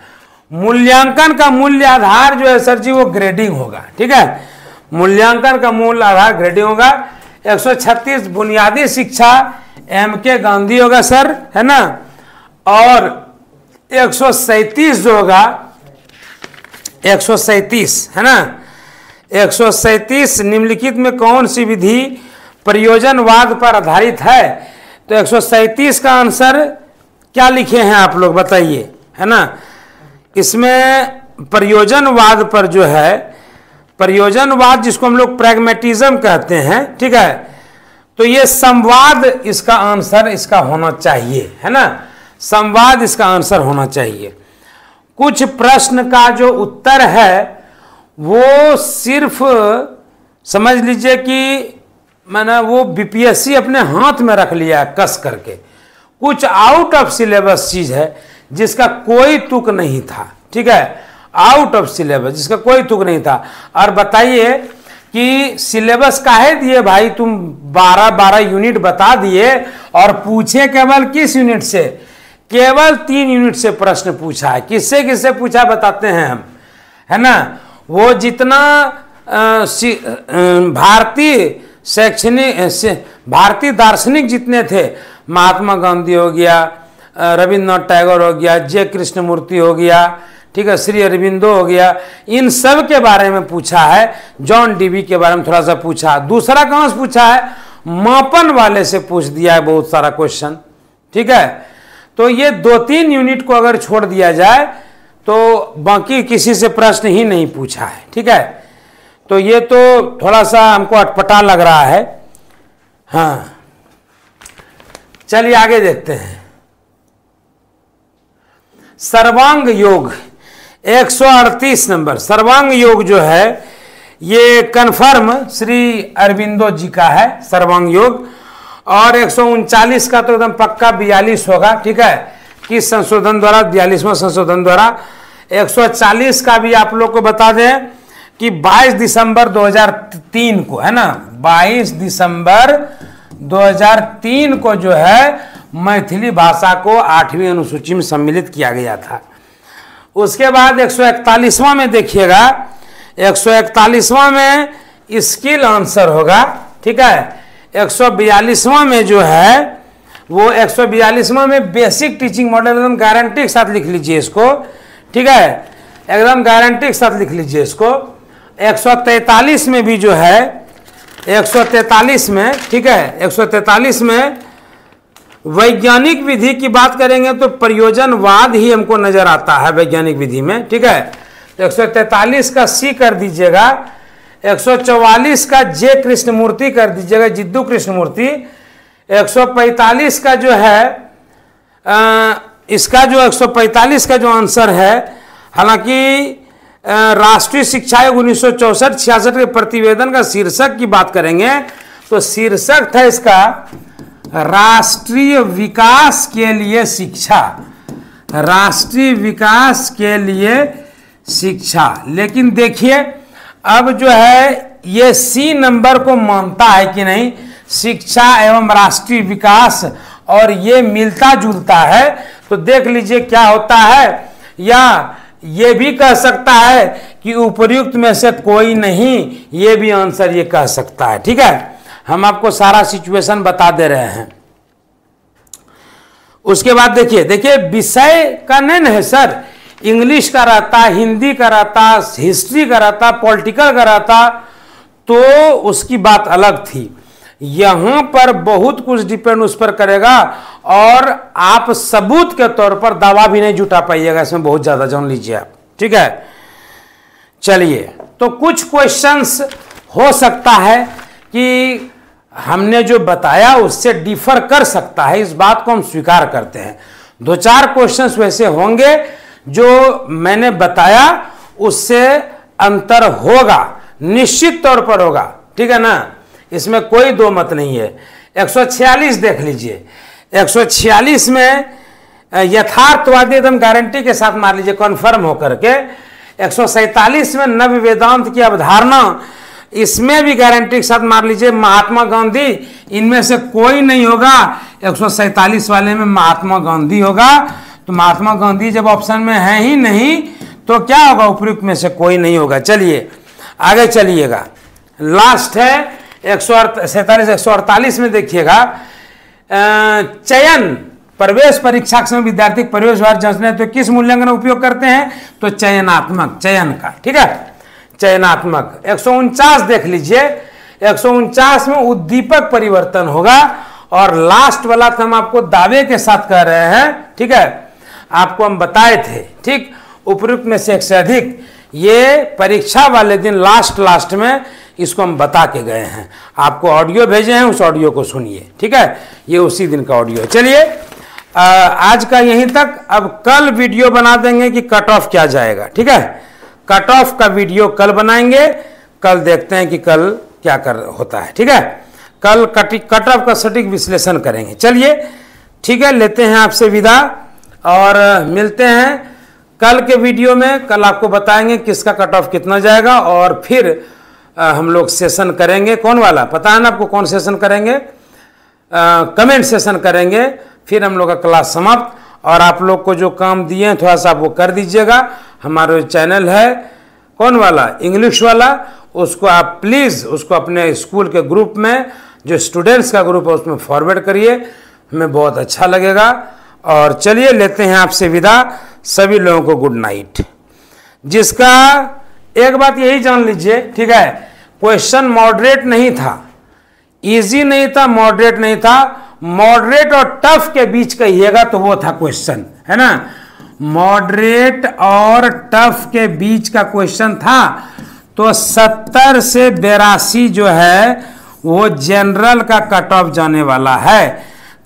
मूल्यांकन का मूल्य आधार जो है सर जी वो ग्रेडिंग होगा, ठीक है, मूल्यांकन का मूल आधार ग्रेडिंग होगा। 136 बुनियादी शिक्षा MK गांधी होगा सर, है ना। और 137 जो होगा 137, है ना, 137 निम्नलिखित में कौन सी विधि प्रयोजनवाद पर आधारित है। तो 137 का आंसर क्या लिखे हैं आप लोग बताइए, है ना। इसमें प्रयोजनवाद पर जो है, प्रयोजनवाद जिसको हम लोग प्रैग्मेटिज्म कहते हैं, ठीक है, तो ये संवाद इसका आंसर इसका होना चाहिए, है ना, संवाद इसका आंसर होना चाहिए। कुछ प्रश्न का जो उत्तर है वो सिर्फ समझ लीजिए कि मैंने वो BPSC अपने हाथ में रख लिया है कस करके। कुछ आउट ऑफ सिलेबस चीज है जिसका कोई तुक नहीं था, ठीक है, आउट ऑफ सिलेबस जिसका कोई तुक नहीं था। और बताइए कि सिलेबस काहे दिए भाई, तुम 12 यूनिट बता दिए और पूछे केवल किस यूनिट से, केवल 3 यूनिट से प्रश्न पूछा है। किससे किससे पूछा बताते हैं हम, है ना। वो जितना भारतीय शैक्षणिक भारतीय दार्शनिक जितने थे, महात्मा गांधी हो गया, रविन्द्रनाथ टैगोर हो गया, J कृष्णमूर्ति हो गया, ठीक है, श्री अरविंदो हो गया, इन सब के बारे में पूछा है। जॉन डीवी के बारे में थोड़ा सा पूछा। दूसरा कहाँ से पूछा है, मापन वाले से पूछ दिया है बहुत सारा क्वेश्चन, ठीक है। तो ये 2-3 यूनिट को अगर छोड़ दिया जाए तो बाकी किसी से प्रश्न ही नहीं पूछा है, ठीक है। तो ये तो थोड़ा सा हमको अटपटा लग रहा है। हाँ चलिए आगे देखते हैं। सर्वांग योग 138 नंबर, सर्वांग योग जो है ये कन्फर्म श्री अरविंदो जी का है सर्वांग योग। और 139 का तो एकदम पक्का 42 होगा, ठीक है, किस संशोधन द्वारा, 42वां संशोधन द्वारा। 140 का भी आप लोग को बता दें कि 22 दिसंबर 2003 को, है ना, 22 दिसंबर 2003 को जो है मैथिली भाषा को 8वीं अनुसूची में सम्मिलित किया गया था। उसके बाद 141वां में देखिएगा, 141वां में स्किल आंसर होगा, ठीक है। 142वां में जो है वो 142वां में बेसिक टीचिंग मॉडल, एकदम गारंटी के साथ लिख लीजिए इसको, ठीक है, एकदम गारंटी के साथ लिख लीजिए इसको। 143 में भी जो है 143 में, ठीक है, 143 में वैज्ञानिक विधि की बात करेंगे तो प्रयोजनवाद ही हमको नजर आता है वैज्ञानिक विधि में, ठीक है। 143 का C कर दीजिएगा, 144 का J कृष्णमूर्ति कर दीजिएगा, जिद्दू कृष्णमूर्ति। 145 का जो है इसका जो 145 का जो आंसर है, हालांकि राष्ट्रीय शिक्षा आयोग 1964-66 के प्रतिवेदन का शीर्षक की बात करेंगे तो शीर्षक था इसका राष्ट्रीय विकास के लिए शिक्षा, राष्ट्रीय विकास के लिए शिक्षा। लेकिन देखिए अब जो है ये C नंबर को मानता है कि नहीं, शिक्षा एवं राष्ट्रीय विकास, और ये मिलता जुलता है। तो देख लीजिए क्या होता है, या ये भी कह सकता है कि उपर्युक्त में से कोई नहीं, ये भी आंसर ये कह सकता है, ठीक है। हम आपको सारा सिचुएशन बता दे रहे हैं। उसके बाद देखिए विषय का नहीं है सर, इंग्लिश का रहता, हिंदी का रहता, हिस्ट्री का रहता, पॉलिटिकल का रहता, तो उसकी बात अलग थी। यहां पर बहुत कुछ डिपेंड उस पर करेगा और आप सबूत के तौर पर दावा भी नहीं जुटा पाइएगा, इसमें बहुत ज्यादा जान लीजिए आप, ठीक है। चलिए तो कुछ क्वेश्चंस हो सकता है कि हमने जो बताया उससे डिफर कर सकता है, इस बात को हम स्वीकार करते हैं। 2-4 क्वेश्चंस वैसे होंगे जो मैंने बताया उससे अंतर होगा, निश्चित तौर पर होगा, ठीक है ना, इसमें कोई दो मत नहीं है। 146 देख लीजिए, 146 में यथार्थवादी एकदम गारंटी के साथ मार लीजिए कन्फर्म होकर के। 147 में नव वेदांत की अवधारणा, इसमें भी गारंटी के साथ मार लीजिए महात्मा गांधी, इनमें से कोई नहीं होगा। 147 वाले में महात्मा गांधी होगा, तो महात्मा गांधी जब ऑप्शन में है ही नहीं तो क्या होगा, उपयुक्त में से कोई नहीं होगा। चलिए आगे चलिएगा, लास्ट है 148 में देखिएगा, चयन प्रवेश परीक्षा के समय विद्यार्थी प्रवेश द्वार जांचने तो किस मूल्यांकन का उपयोग करते हैं, तो चयनात्मक, चयन का, ठीक है, चयनात्मक। 149 देख लीजिए, 149 में उद्दीपक परिवर्तन होगा। और लास्ट वाला तो हम आपको दावे के साथ कह रहे हैं, ठीक है, आपको हम बताए थे, ठीक, उपयुक्त में से एक से अधिक, ये परीक्षा वाले दिन लास्ट में इसको हम बता के गए हैं। आपको ऑडियो भेजे हैं, उस ऑडियो को सुनिए, ठीक है, ये उसी दिन का ऑडियो है। चलिए आज का यहीं तक। अब कल वीडियो बना देंगे कि कट ऑफ क्या जाएगा, ठीक है, कट ऑफ का वीडियो कल बनाएंगे। कल देखते हैं कि कल क्या होता है, ठीक है, कल कट ऑफ का सटीक विश्लेषण करेंगे। चलिए ठीक है, लेते हैं आपसे विदा और मिलते हैं कल के वीडियो में। कल आपको बताएंगे किसका कट ऑफ कितना जाएगा और फिर हम लोग सेशन करेंगे। कौन वाला पता है ना आपको, कौन सेशन करेंगे, कमेंट सेशन करेंगे। फिर हम लोग का क्लास समाप्त। और आप लोग को जो काम दिए हैं थोड़ा सा आप वो कर दीजिएगा। हमारा चैनल है कौन वाला, इंग्लिश वाला, उसको आप प्लीज़ उसको अपने स्कूल के ग्रुप में, जो स्टूडेंट्स का ग्रुप है उसमें फॉरवर्ड करिए, हमें बहुत अच्छा लगेगा। और चलिए लेते हैं आपसे विदा, सभी लोगों को गुड नाइट। जिसका एक बात यही जान लीजिए, ठीक है, क्वेश्चन मॉडरेट नहीं था, इजी नहीं था, मॉडरेट नहीं था। मॉडरेट और टफ के बीच कहिएगा तो वो था क्वेश्चन, है ना, मॉडरेट और टफ के बीच का क्वेश्चन था। तो 70 से 82 जो है वो जनरल का कट ऑफ जाने वाला है।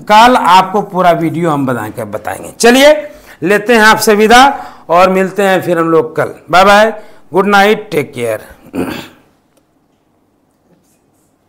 कल आपको पूरा वीडियो हम बताएंगे। चलिए लेते हैं आपसे विदा और मिलते हैं फिर हम लोग कल। Bye bye, good night, take care.